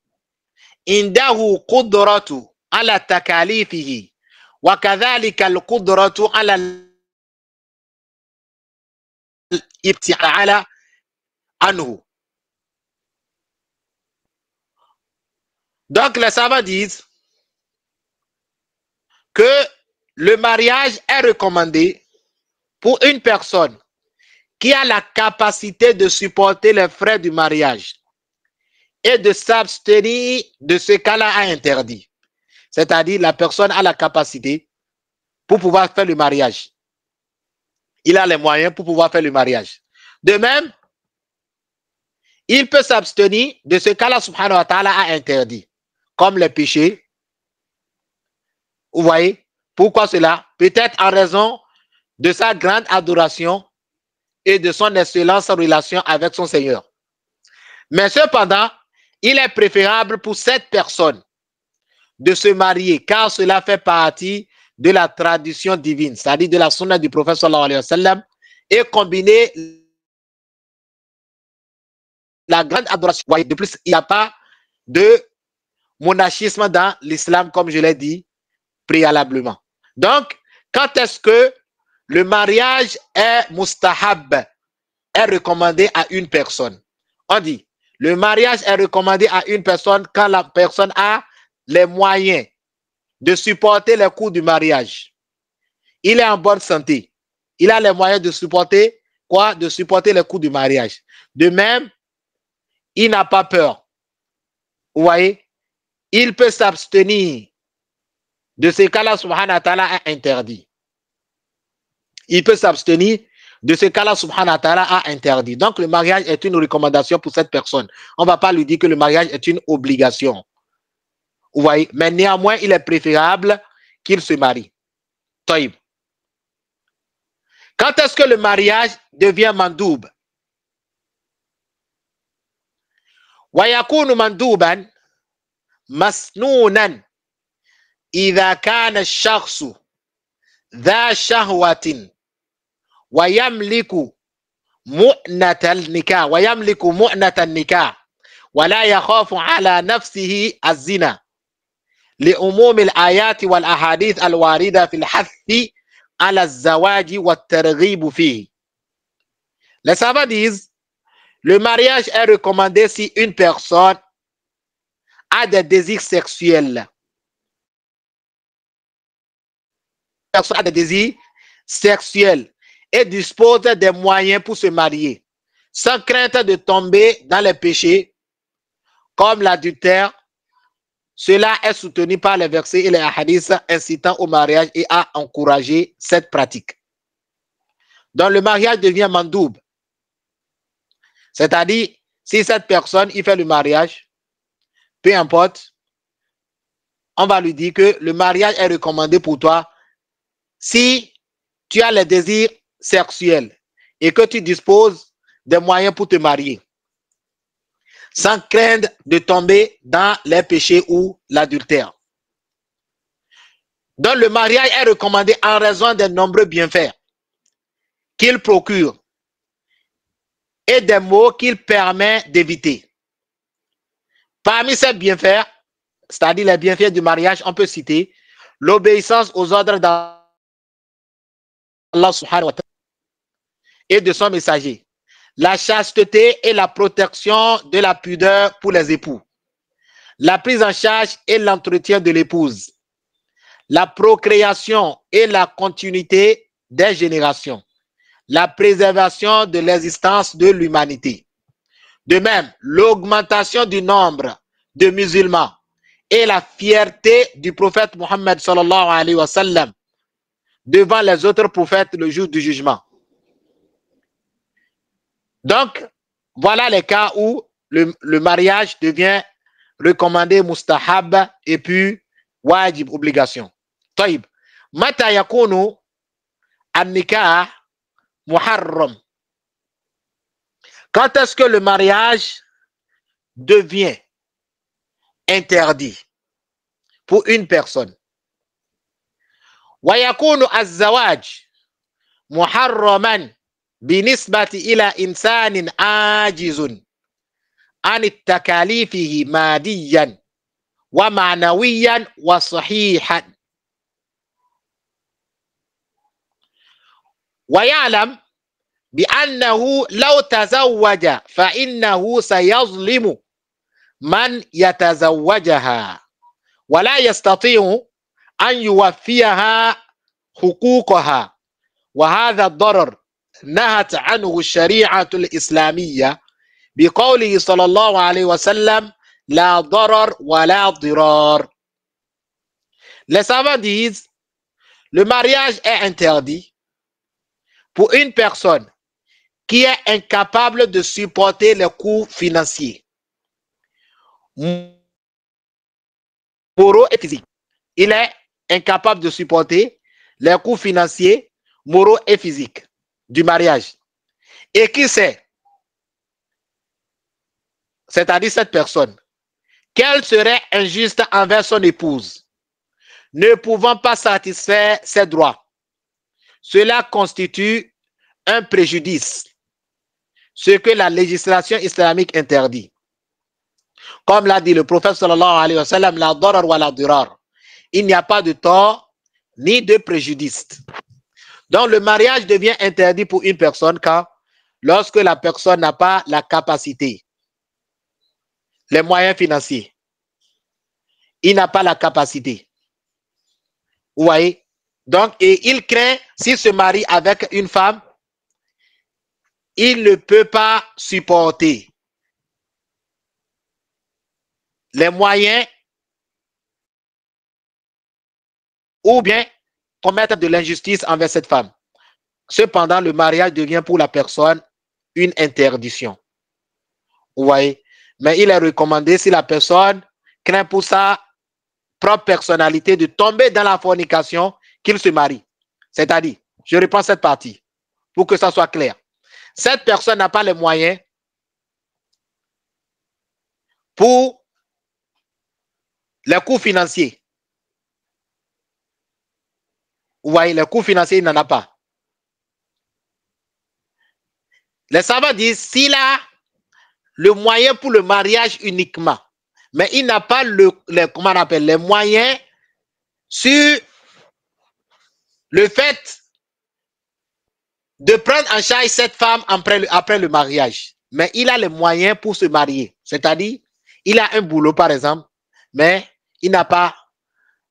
عنده قدرة على تكاليفه وكذلك القدرة على الابتعاد عنه. Donc les savants disent que le mariage est recommandé pour une personne qui a la capacité de supporter les frais du mariage et de s'abstenir de ce qu'Allah a interdit. C'est-à-dire la personne a la capacité pour pouvoir faire le mariage. Il a les moyens pour pouvoir faire le mariage. De même, il peut s'abstenir de ce qu'Allah subhanahu wa ta'ala a interdit, comme les péchés. Vous voyez, pourquoi cela? Peut-être en raison de sa grande adoration et de son excellence en relation avec son Seigneur. Mais cependant, il est préférable pour cette personne de se marier, car cela fait partie de la tradition divine, c'est-à-dire de la sunna du prophète sallallahu alayhi wa sallam, et combiner la grande adoration. De plus, il n'y a pas de monachisme dans l'islam, comme je l'ai dit préalablement. Donc, quand est-ce que le mariage est mustahab, est recommandé à une personne? On dit, le mariage est recommandé à une personne quand la personne a les moyens de supporter les coûts du mariage. Il est en bonne santé. Il a les moyens de supporter quoi? De supporter les coûts du mariage. De même, il n'a pas peur. Vous voyez? Il peut s'abstenir de ce qu'Allah subhanahu wa ta'ala a interdit. Il peut s'abstenir de ce qu'Allah subhanahu wa ta'ala a interdit. Donc, le mariage est une recommandation pour cette personne. On ne va pas lui dire que le mariage est une obligation. Vous voyez? Mais néanmoins, il est préférable qu'il se marie. Taïb. Quand est-ce que le mariage devient mandoub? Wa yakunu mandouban masnounan idha kana ash-shakhsu dha shahwatin wa yamliku mu'nata al-nikah wa yamliku mu'nata an-nikah wa la yakhafu ala nafsihi az-zina لعموم الآيات والأحاديث الواردة في الحث على الزواج والترغيب فيه. Les savants disent, le mariage est recommandé si une personne a des désirs sexuels. Une personne a des désirs sexuels et dispose des moyens pour se marier, sans crainte de tomber dans les péchés comme l'adultère. Cela est soutenu par les versets et les hadiths incitant au mariage et à encourager cette pratique. Donc le mariage devient mandoub. C'est-à-dire, si cette personne, il fait le mariage, peu importe, on va lui dire que le mariage est recommandé pour toi si tu as les désirs sexuels et que tu disposes des moyens pour te marier, sans craindre de tomber dans les péchés ou l'adultère. Donc le mariage est recommandé en raison des nombreux bienfaits qu'il procure et des maux qu'il permet d'éviter. Parmi ces bienfaits, c'est-à-dire les bienfaits du mariage, on peut citer l'obéissance aux ordres d'Allah subhanahu wa ta'ala et de son messager, la chasteté et la protection de la pudeur pour les époux, la prise en charge et l'entretien de l'épouse, la procréation et la continuité des générations, la préservation de l'existence de l'humanité. De même, l'augmentation du nombre de musulmans et la fierté du prophète Mohammed sallallahu alayhi wa sallam devant les autres prophètes le jour du jugement. Donc, voilà les cas où le mariage devient recommandé mustahab et puis wajib, obligation. Taïb. Mata yakunu an-nikah muharram. Quand est-ce que le mariage devient interdit pour une personne? Wa yakunu az-zawaj muharraman binisbati ila insanin ajizun an takalifihi madiyan wa ma'nawiyan wa sahihan. ويعلم بأنه لو تزوج فإنه سيظلم من يتزوجها ولا يستطيع أن يوفيها حقوقها، وهذا الضرر نهت عنه الشريعة الإسلامية بقوله صلى الله عليه وسلم لا ضرر ولا ضرار. Les savants disent, le mariage est interdit pour une personne qui est incapable de supporter les coûts financiers, moraux et physiques. Il est incapable de supporter les coûts financiers, moraux et physiques du mariage. Et qui sait, c'est-à-dire cette personne, qu'elle serait injuste envers son épouse, ne pouvant pas satisfaire ses droits. Cela constitue un préjudice, ce que la législation islamique interdit. Comme l'a dit le prophète sallallahu alayhi wa sallam, la darar wa la dirar. Il n'y a pas de tort ni de préjudice. Donc le mariage devient interdit pour une personne quand, lorsque la personne n'a pas la capacité, les moyens financiers, il n'a pas la capacité. Vous voyez? Donc, et il craint, s'il se marie avec une femme, il ne peut pas supporter les moyens ou bien commettre de l'injustice envers cette femme. Cependant, le mariage devient pour la personne une interdiction. Vous voyez? Mais il est recommandé, si la personne craint pour sa propre personnalité de tomber dans la fornication, qu'il se marie. C'est-à-dire, je reprends cette partie pour que ça soit clair. Cette personne n'a pas les moyens pour les coûts financiers. Vous voyez, les coûts financiers, il n'en a pas. Les savants disent, s'il a le moyen pour le mariage uniquement, mais il n'a pas comment on appelle, les moyens sur le fait de prendre en charge cette femme après le mariage. Mais il a les moyens pour se marier. C'est-à-dire, il a un boulot, par exemple, mais il n'a pas,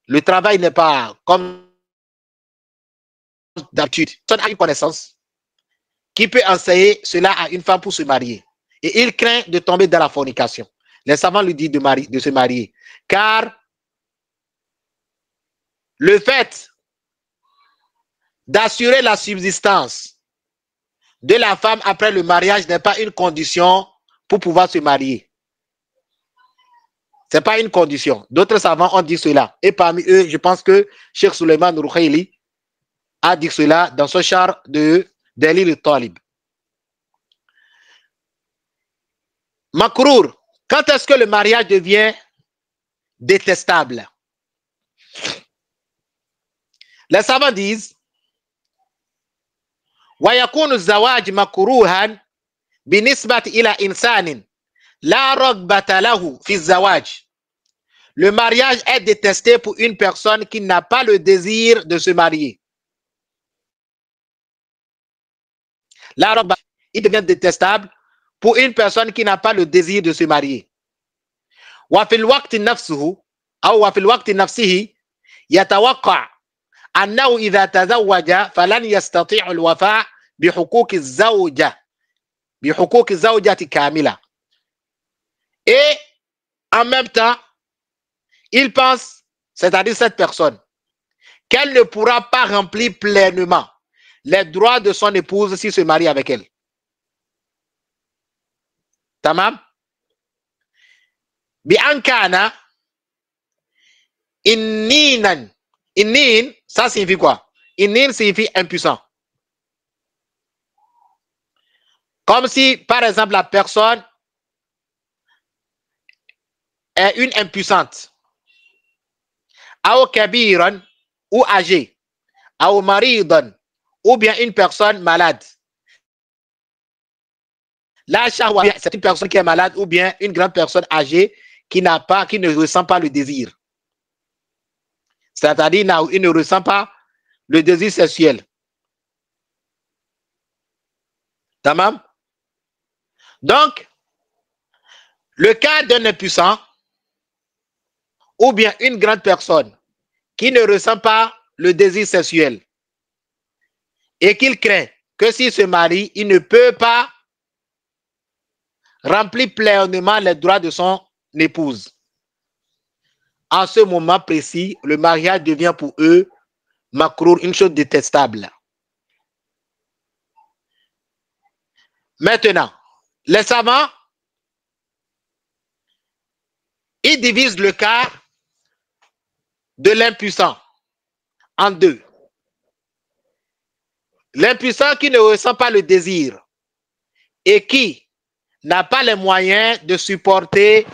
le travail n'est pas comme d'habitude. Il a une connaissance qui peut enseigner cela à une femme pour se marier. Et il craint de tomber dans la fornication. Les savants lui disent de se marier. Car le fait d'assurer la subsistance de la femme après le mariage n'est pas une condition pour pouvoir se marier. Ce n'est pas une condition. D'autres savants ont dit cela. Et parmi eux, je pense que Cheikh Suleiman Rouhaili a dit cela dans son char de Dalil al-Talib. Makrour, quand est-ce que le mariage devient détestable? Les savants disent ويكون الزواج مكروها بالنسبة إلى إنسان لا رغبة له في الزواج. Le mariage est détesté pour une personne qui n'a pas le désir de se marier. La ragba, il devient détestable pour une personne qui n'a pas le désir de se marier. وفي الوقت نفسه أو وفي الوقت نفسه يتوقع أنه إذا تزوج فلن يستطيع الوفاء بحقوق الزوجة كاملة. Et en même temps, il pense, c'est-à-dire cette personne, qu'elle ne pourra pas remplir pleinement les droits de son épouse s'il se marie avec elle. Tamam? Bien kana inninan. Innin, ça signifie quoi? Innin signifie impuissant. Comme si, par exemple, la personne est une impuissante. Aw kabiran ou âgée. Aw maridan ou bien une personne malade. La shahwa, c'est une personne qui est malade ou bien une grande personne âgée qui ne ressent pas le désir. C'est-à-dire, il ne ressent pas le désir sexuel. Tamam? Donc, le cas d'un impuissant ou bien une grande personne qui ne ressent pas le désir sexuel et qu'il craint que s'il se marie, il ne peut pas remplir pleinement les droits de son épouse. En ce moment précis, le mariage devient pour eux, makrour, une chose détestable. Maintenant, les savants, ils divisent le cas de l'impuissant en deux. L'impuissant qui ne ressent pas le désir et qui n'a pas les moyens de supporter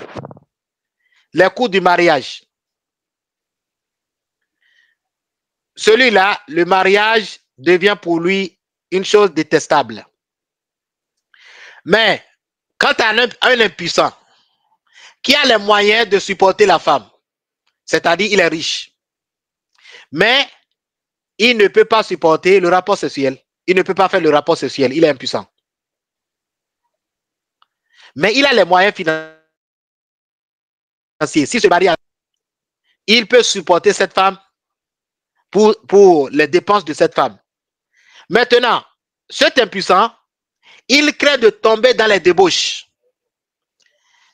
les coûts du mariage. Celui-là, le mariage devient pour lui une chose détestable. Mais quant à un impuissant qui a les moyens de supporter la femme, c'est-à-dire il est riche, mais il ne peut pas supporter le rapport sexuel, il ne peut pas faire le rapport sexuel, il est impuissant. Mais il a les moyens financiers. S'il se marie, il peut supporter cette femme pour les dépenses de cette femme. Maintenant, cet impuissant, il craint de tomber dans les débauches.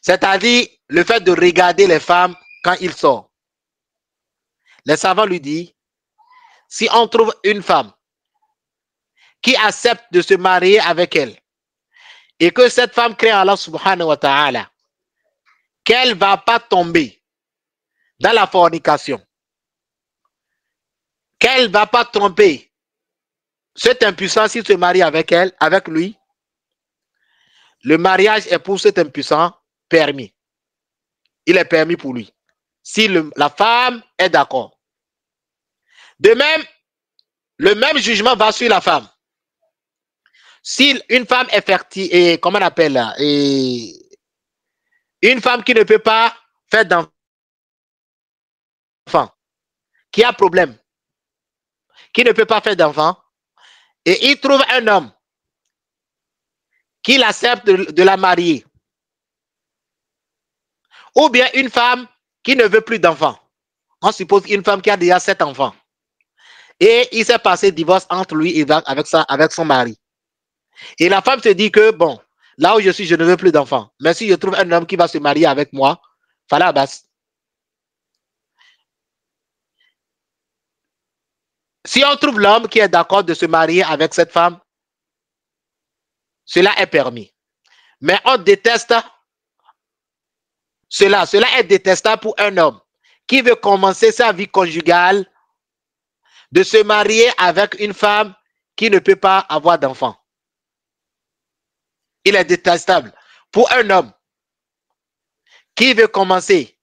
C'est-à-dire le fait de regarder les femmes quand il sort. Les savants lui disent, si on trouve une femme qui accepte de se marier avec elle et que cette femme craint Allah subhanahu wa ta'ala, qu'elle ne va pas tomber dans la fornication, qu'elle ne va pas tromper cet impuissant s'il se marie avec elle, avec lui, le mariage est pour cet impuissant permis. Il est permis pour lui. Si la femme est d'accord. De même, le même jugement va sur la femme. Si une femme est fertile, et comment on appelle là, et une femme qui ne peut pas faire d'enfant, qui a problème, qui ne peut pas faire d'enfant, et il trouve un homme qui l'accepte de la marier, ou bien une femme qui ne veut plus d'enfants. On suppose une femme qui a déjà 7 enfants. Et il s'est passé divorce entre lui et avec son mari. Et la femme se dit que, bon, là où je suis, je ne veux plus d'enfants. Mais si je trouve un homme qui va se marier avec moi, fala bas. Si on trouve l'homme qui est d'accord de se marier avec cette femme, cela est permis. Mais on déteste cela. Cela est détestable pour un homme qui veut commencer sa vie conjugale de se marier avec une femme qui ne peut pas avoir d'enfants. Il est détestable pour un homme qui veut commencer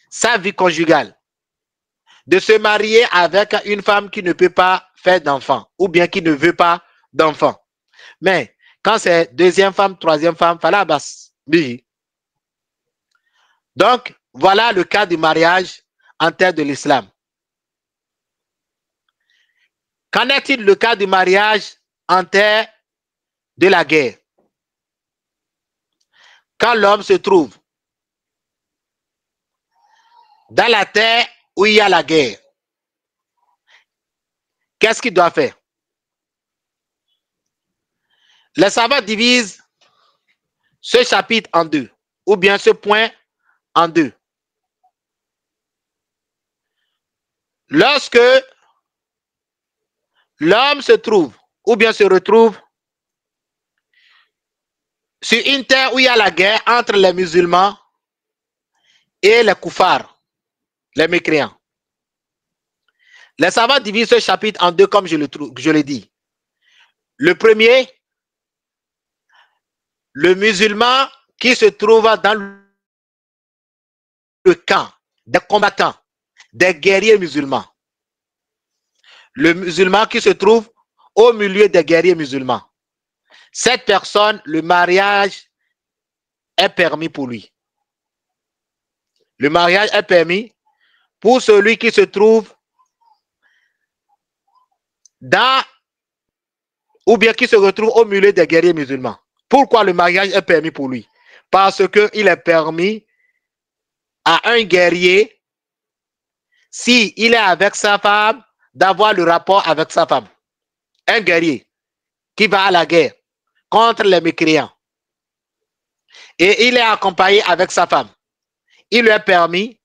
sa vie conjugale de se marier avec une femme qui ne peut pas faire d'enfants ou bien qui ne veut pas d'enfants. Mais quand c'est deuxième femme, troisième femme, fala bas. Donc, voilà le cas du mariage en terre de l'islam. Qu'en est-il le cas du mariage en terre de la guerre? Quand l'homme se trouve dans la terre où il y a la guerre, qu'est-ce qu'il doit faire? Les savants divisent ce chapitre en deux, ou bien ce point en deux. Lorsque l'homme se trouve, ou bien se retrouve sur une terre où il y a la guerre entre les musulmans et les koufars, les mécréants. Les savants divisent ce chapitre en deux comme je l'ai dit. Le premier, le musulman qui se trouve dans le camp des combattants, des guerriers musulmans. Le musulman qui se trouve au milieu des guerriers musulmans. Cette personne, le mariage est permis pour lui. Le mariage est permis pour celui qui se trouve dans, ou bien qui se retrouve au milieu des guerriers musulmans. Pourquoi le mariage est permis pour lui? Parce qu'il est permis à un guerrier, si il est avec sa femme, d'avoir le rapport avec sa femme. Un guerrier qui va à la guerre contre les mécréants et il est accompagné avec sa femme. Il lui est permis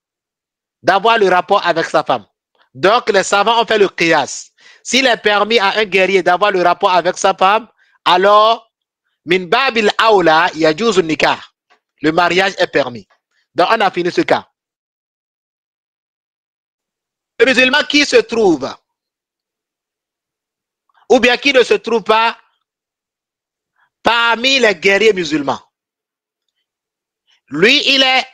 d'avoir le rapport avec sa femme. Donc, les savants ont fait le qiyas. S'il est permis à un guerrier d'avoir le rapport avec sa femme, alors, min babil aula yajuzu nikah. Le mariage est permis. Donc, on a fini ce cas. Le musulman qui se trouve, ou bien qui ne se trouve pas parmi les guerriers musulmans, lui, il est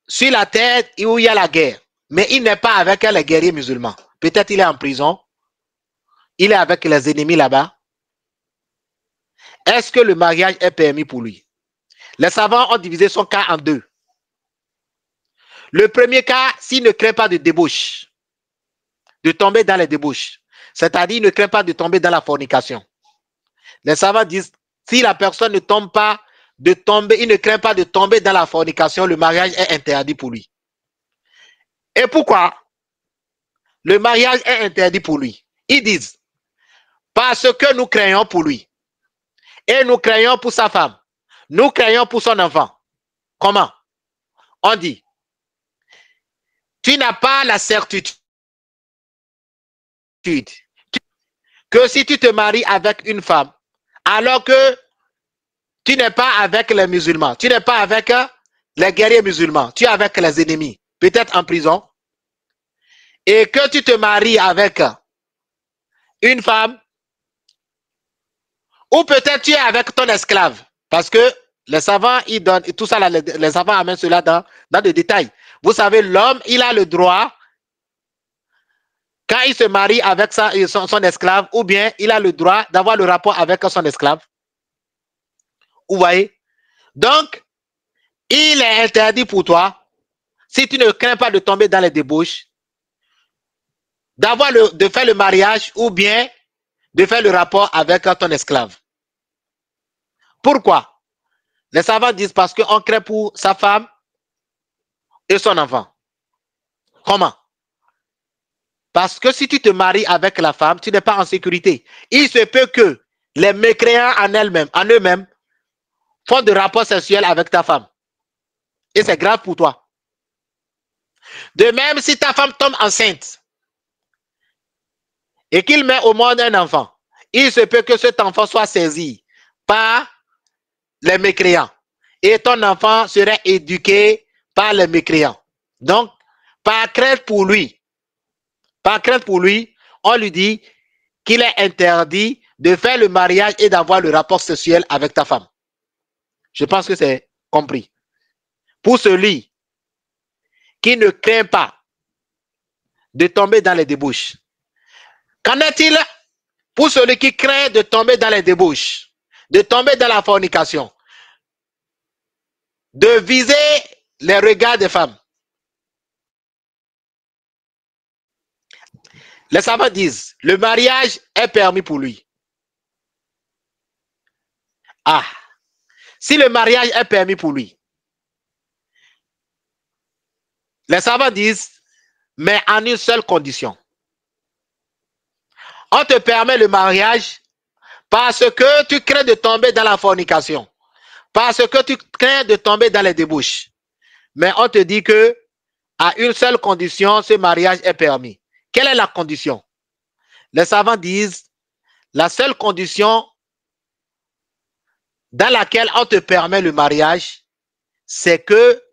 sur la terre où il y a la guerre, mais il n'est pas avec les guerriers musulmans. Peut-être il est en prison, il est avec les ennemis là-bas. Est-ce que le mariage est permis pour lui? Les savants ont divisé son cas en deux. Le premier cas, s'il ne craint pas de débauche, de tomber dans les débauches, c'est-à-dire il ne craint pas de tomber dans la fornication. Les savants disent, si la personne ne tombe pas de tomber, il ne craint pas de tomber dans la fornication, le mariage est interdit pour lui. Et pourquoi le mariage est interdit pour lui? Ils disent, parce que nous craignons pour lui. Et nous craignons pour sa femme. Nous craignons pour son enfant. Comment? On dit, tu n'as pas la certitude que si tu te maries avec une femme, alors que tu n'es pas avec les musulmans, tu n'es pas avec les guerriers musulmans, tu es avec les ennemis, peut-être en prison, et que tu te maries avec une femme, ou peut-être tu es avec ton esclave, parce que les savants, ils donnent, tout ça, là, les savants amènent cela dans des détails. Vous savez, l'homme, il a le droit, quand il se marie avec son esclave, ou bien il a le droit d'avoir le rapport avec son esclave. Vous voyez? Donc, il est interdit pour toi, si tu ne crains pas de tomber dans les débauches, de faire le mariage ou bien de faire le rapport avec ton esclave. Pourquoi? Les savants disent parce qu'on craint pour sa femme et son enfant. Comment? Parce que si tu te maries avec la femme, tu n'es pas en sécurité. Il se peut que les mécréants en eux-mêmes, font des rapports sexuels avec ta femme. Et c'est grave pour toi. De même, si ta femme tombe enceinte et qu'il met au monde un enfant, il se peut que cet enfant soit saisi par les mécréants. Et ton enfant serait éduqué par les mécréants. Donc, par crainte pour lui, on lui dit qu'il est interdit de faire le mariage et d'avoir le rapport sexuel avec ta femme. Je pense que c'est compris. Pour celui qui ne craint pas de tomber dans les débauches. Qu'en est-il pour celui qui craint de tomber dans les débauches, de tomber dans la fornication, de viser les regards des femmes? Les savants disent, le mariage est permis pour lui. Ah, si le mariage est permis pour lui, les savants disent, mais en une seule condition. On te permet le mariage parce que tu crains de tomber dans la fornication, parce que tu crains de tomber dans les débauches. Mais on te dit que à une seule condition, ce mariage est permis. Quelle est la condition? Les savants disent, la seule condition dans laquelle on te permet le mariage, c'est que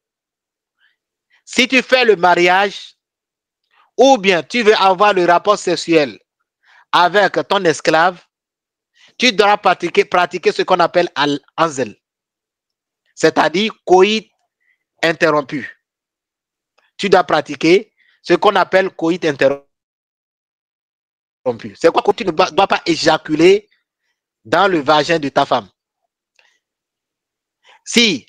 si tu fais le mariage, ou bien tu veux avoir le rapport sexuel avec ton esclave, tu dois pratiquer ce qu'on appelle al-anzel, c'est-à-dire coït interrompu. Tu dois pratiquer ce qu'on appelle coït interrompu. C'est quoi que tu ne dois pas éjaculer dans le vagin de ta femme. Si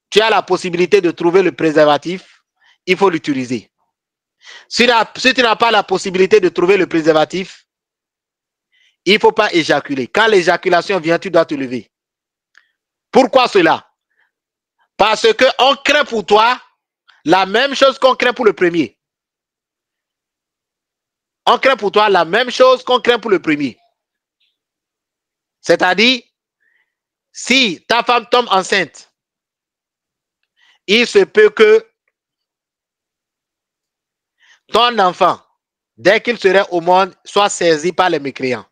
tu as la possibilité de trouver le préservatif, il faut l'utiliser. Si tu n'as pas la possibilité de trouver le préservatif, il ne faut pas éjaculer. Quand l'éjaculation vient, tu dois te lever. Pourquoi cela? Parce qu'on craint pour toi la même chose qu'on craint pour le premier. On craint pour toi la même chose qu'on craint pour le premier. C'est-à-dire, si ta femme tombe enceinte, il se peut que ton enfant, dès qu'il serait au monde, soit saisi par les mécréants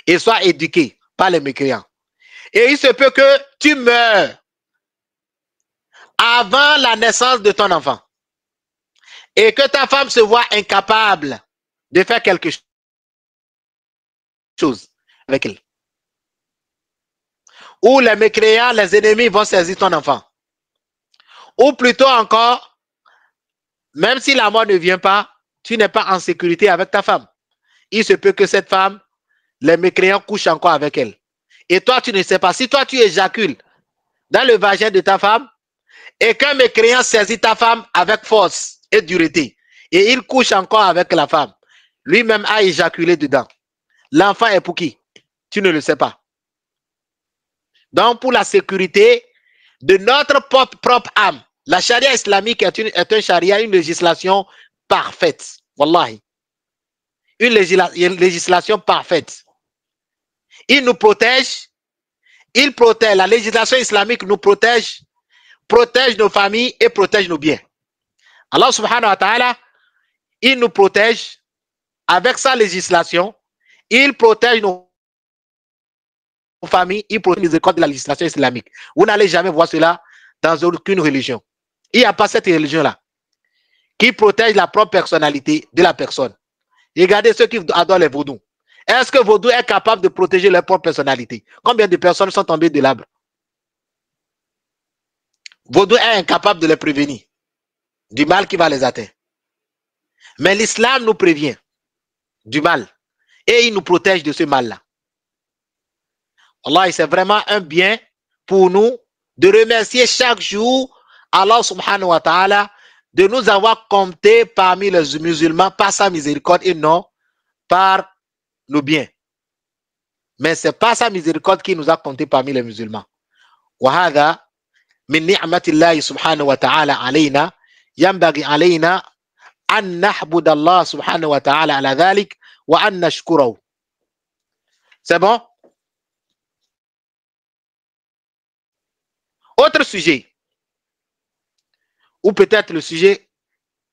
et soit éduqué par les mécréants. Et il se peut que tu meurs avant la naissance de ton enfant et que ta femme se voit incapable de faire quelque chose avec elle. Ou les mécréants, les ennemis vont saisir ton enfant. Ou plutôt encore, même si la mort ne vient pas, tu n'es pas en sécurité avec ta femme. Il se peut que cette femme, les mécréants couchent encore avec elle. Et toi, tu ne sais pas. Si toi, tu éjacules dans le vagin de ta femme et qu'un mécréant saisit ta femme avec force et dureté et il couche encore avec la femme, lui-même a éjaculé dedans. L'enfant est pour qui? Tu ne le sais pas. Donc, pour la sécurité de notre propre âme, la charia islamique est un charia, une législation parfaite. Wallahi. Une législation parfaite. Il nous protège. Il protège. La législation islamique nous protège nos familles et protège nos biens. Allah subhanahu wa ta'ala, il nous protège avec sa législation. Il protège nos familles, il protège les écoles de la législation islamique. Vous n'allez jamais voir cela dans aucune religion. Il n'y a pas cette religion-là qui protège la propre personnalité de la personne. Regardez ceux qui adorent les vaudous. Est-ce que vaudou est capable de protéger leur propre personnalité? Combien de personnes sont tombées de l'arbre? Vaudou est incapable de les prévenir du mal qui va les atteindre. Mais l'islam nous prévient du mal et il nous protège de ce mal-là. Allah, c'est vraiment un bien pour nous de remercier chaque jour Allah subhanahu wa ta'ala de nous avoir comptés parmi les musulmans par sa miséricorde et non par nos biens. Mais ce n'est pas sa miséricorde qui nous a comptés parmi les musulmans. وهذا من نعمة الله سبحانه وتعالى علينا ينبغي علينا أن نحمد الله سبحانه وتعالى على ذلك وأن نشكره. C'est bon? Autre sujet, ou peut-être le sujet,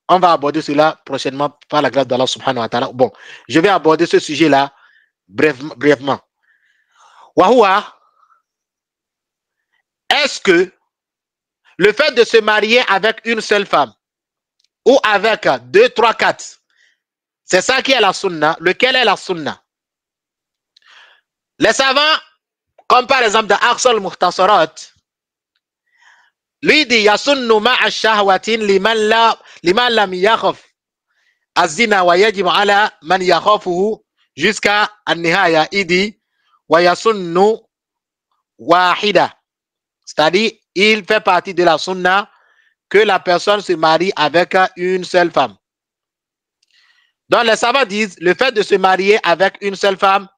on va aborder cela prochainement par la grâce d'Allah subhanahu wa ta'ala. Bon, je vais aborder ce sujet-là brièvement. Wahoua, est-ce que le fait de se marier avec une seule femme ou avec 2, 3, 4, c'est ça qui est la sunna? Lequel est la sunna? Les savants, comme par exemple dans Arsal Muhtasarat, lui dit yasunnu ma'a shahwatin liman lam yakhaf az-zina wa yajibu ala man yakhafuhu jusqu'à an-nihaya. Il dit wa yasunnu wahida, c'est-à-dire il fait partie de la sunna que la personne se marie avec une seule femme. Donc les savants disent le fait de se marier avec une seule femme,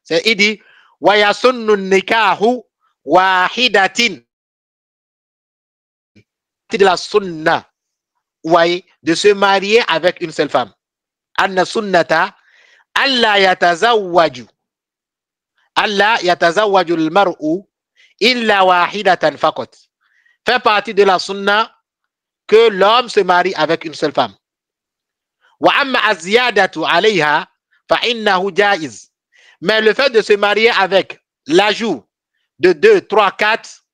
c'est il dit wa yasunnu nikahu wahidatin, de la sunna, ouais, de se marier avec une seule femme. Anna sunnata alla yatazawwaju al-mar'u illa wahidatan faqat. Fait partie de la sunna que l'homme se marie avec une seule femme. Wa amma az-ziyadatu alayha fa innahu jaiz. Mais le fait de se marier avec l'ajout de 2, 3, 4,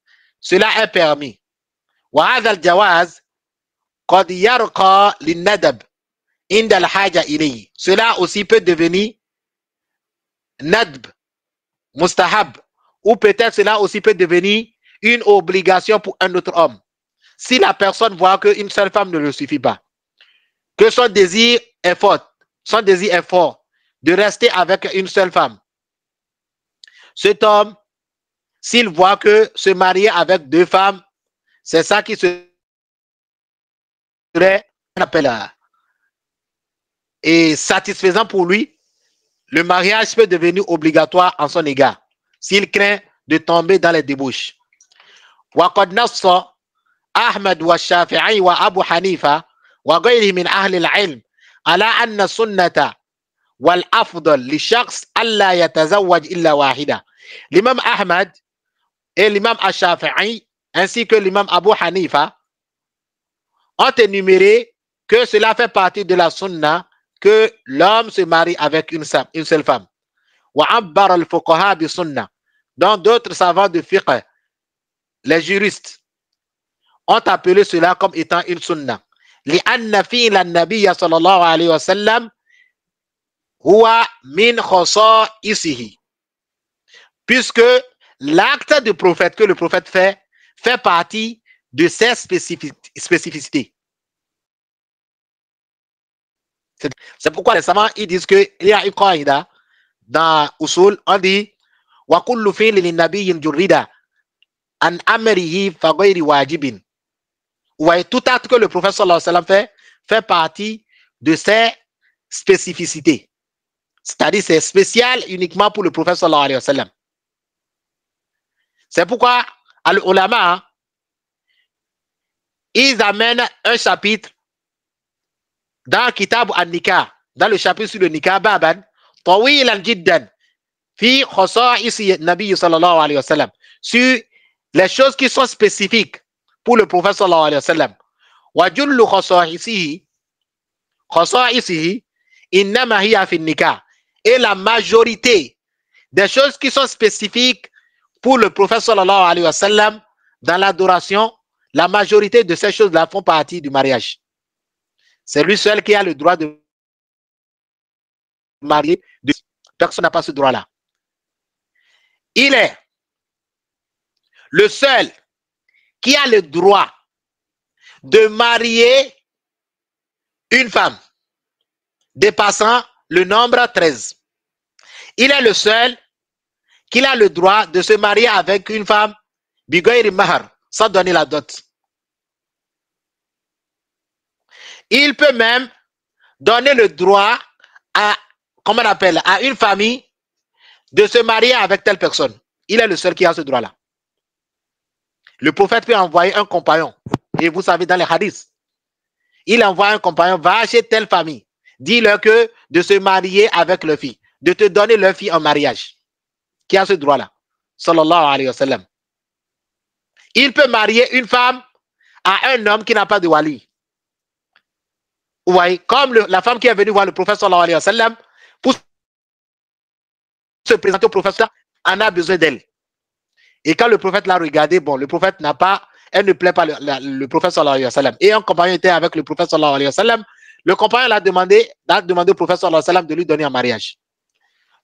cela est permis. وهذا الجواز قد يرقى للندب عند الحاجة إليه. Cela aussi peut devenir nadb, mustahab, ou peut-être cela aussi peut devenir une obligation pour un autre homme. Si la personne voit qu'une seule femme ne le suffit pas, que son désir est fort de rester avec une seule femme, cet homme, s'il voit que se marier avec 2 femmes, c'est ça qui serait, on appelle, et satisfaisant pour lui, le mariage peut devenir obligatoire en son égard, s'il craint de tomber dans les débauches. وقد نص أحمد والشافعي وأبو حنيفة وغيره من أهل العلم على أن السنة والأفضل للشخص ألا يتزوج إلا واحدة. L'imam Ahmad et l'imam Al-Shafi'i ainsi que l'imam Abu Hanifa ont énuméré que cela fait partie de la sunna que l'homme se marie avec une seule femme. وعبر الفقهاء بالسنة. Dans d'autres savants de fiqh, les juristes, ont appelé cela comme étant une sunna. لأن فعل النبي صلى الله عليه وسلم هو من خصائصه. Puisque l'acte du prophète que le prophète fait partie de ses spécificités. C'est pourquoi les savants ils disent qu'il y a une qaïda dans Usul, on dit wa kullu fi'lin linabiyyin jurida an amrihi fa ghayri wajibin. Ouais, tout acte que le prophète sallallahu alayhi wa sallam fait partie de ses spécificités. C'est-à-dire c'est spécial uniquement pour le prophète sallallahu alayhi wa sallam. C'est pourquoi al-ulama, ils amènent un chapitre dans Kitab al-Nikah, dans le chapitre sur le Nikah, baban, tawilan jiddan, fi khasa'is Nabi sallallahu alayhi wa sallam, sur les choses qui sont spécifiques pour le prophète sallallahu alayhi wa sallam. Wa jullu khasa'isihi innama hiya fi nikah. Et la majorité des choses qui sont spécifiques pour le prophète sallallahu alayhi wa sallam dans l'adoration, la majorité de ces choses-là font partie du mariage. C'est lui seul qui a le droit de marier. Personne n'a pas ce droit-là. Il est le seul qui a le droit de marier une femme dépassant le nombre 13. Il est le seul qui a le droit de se marier avec une femme bigayri mahar, sans donner la dot. Il peut même donner le droit à comment on appelle, à une famille de se marier avec telle personne. Il est le seul qui a ce droit-là. Le prophète peut envoyer un compagnon. Et vous savez, dans les hadiths, il envoie un compagnon, va chez telle famille. Dis-leur que de se marier avec leur fille, de te donner leur fille en mariage. Qui a ce droit-là? Sallallahu alayhi wa sallam. Il peut marier une femme à un homme qui n'a pas de wali. Vous voyez, comme la femme qui est venue voir le prophète sallallahu alayhi wa sallam pour se présenter au prophète, en a besoin d'elle. Et quand le prophète l'a regardé, bon, le prophète n'a pas, elle ne plaît pas le prophète sallallahu alayhi wa sallam. Et un compagnon était avec le prophète sallallahu alayhi wa sallam. Le compagnon l'a demandé au prophète sallallahu alayhi wa sallam de lui donner un mariage.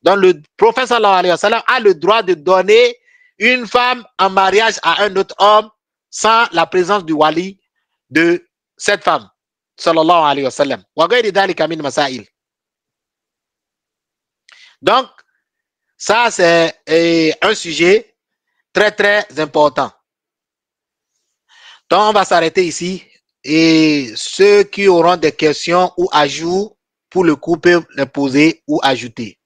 Donc le prophète sallallahu alayhi wa sallam a le droit de donner une femme en mariage à un autre homme sans la présence du wali de cette femme. Sallallahu alayhi wa sallam. Donc, ça c'est un sujet très très important. Donc, on va s'arrêter ici et ceux qui auront des questions ou ajouts pour le coup peuvent les poser ou ajouter.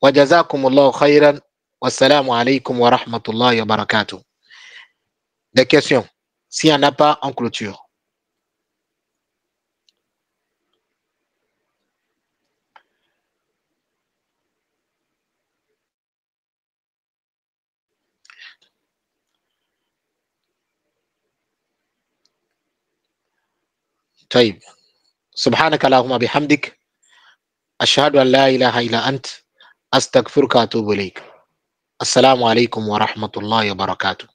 Wa jazakumullahu khayran. Wassalamu alaikum wa rahmatullahi wa barakatuh. Des questions? S'il n'y en a pas, en clôture. طيب سبحانك اللهم بحمدك أشهد أن لا إله إلا أنت أستغفرك وأتوب إليك. السلام عليكم ورحمة الله وبركاته.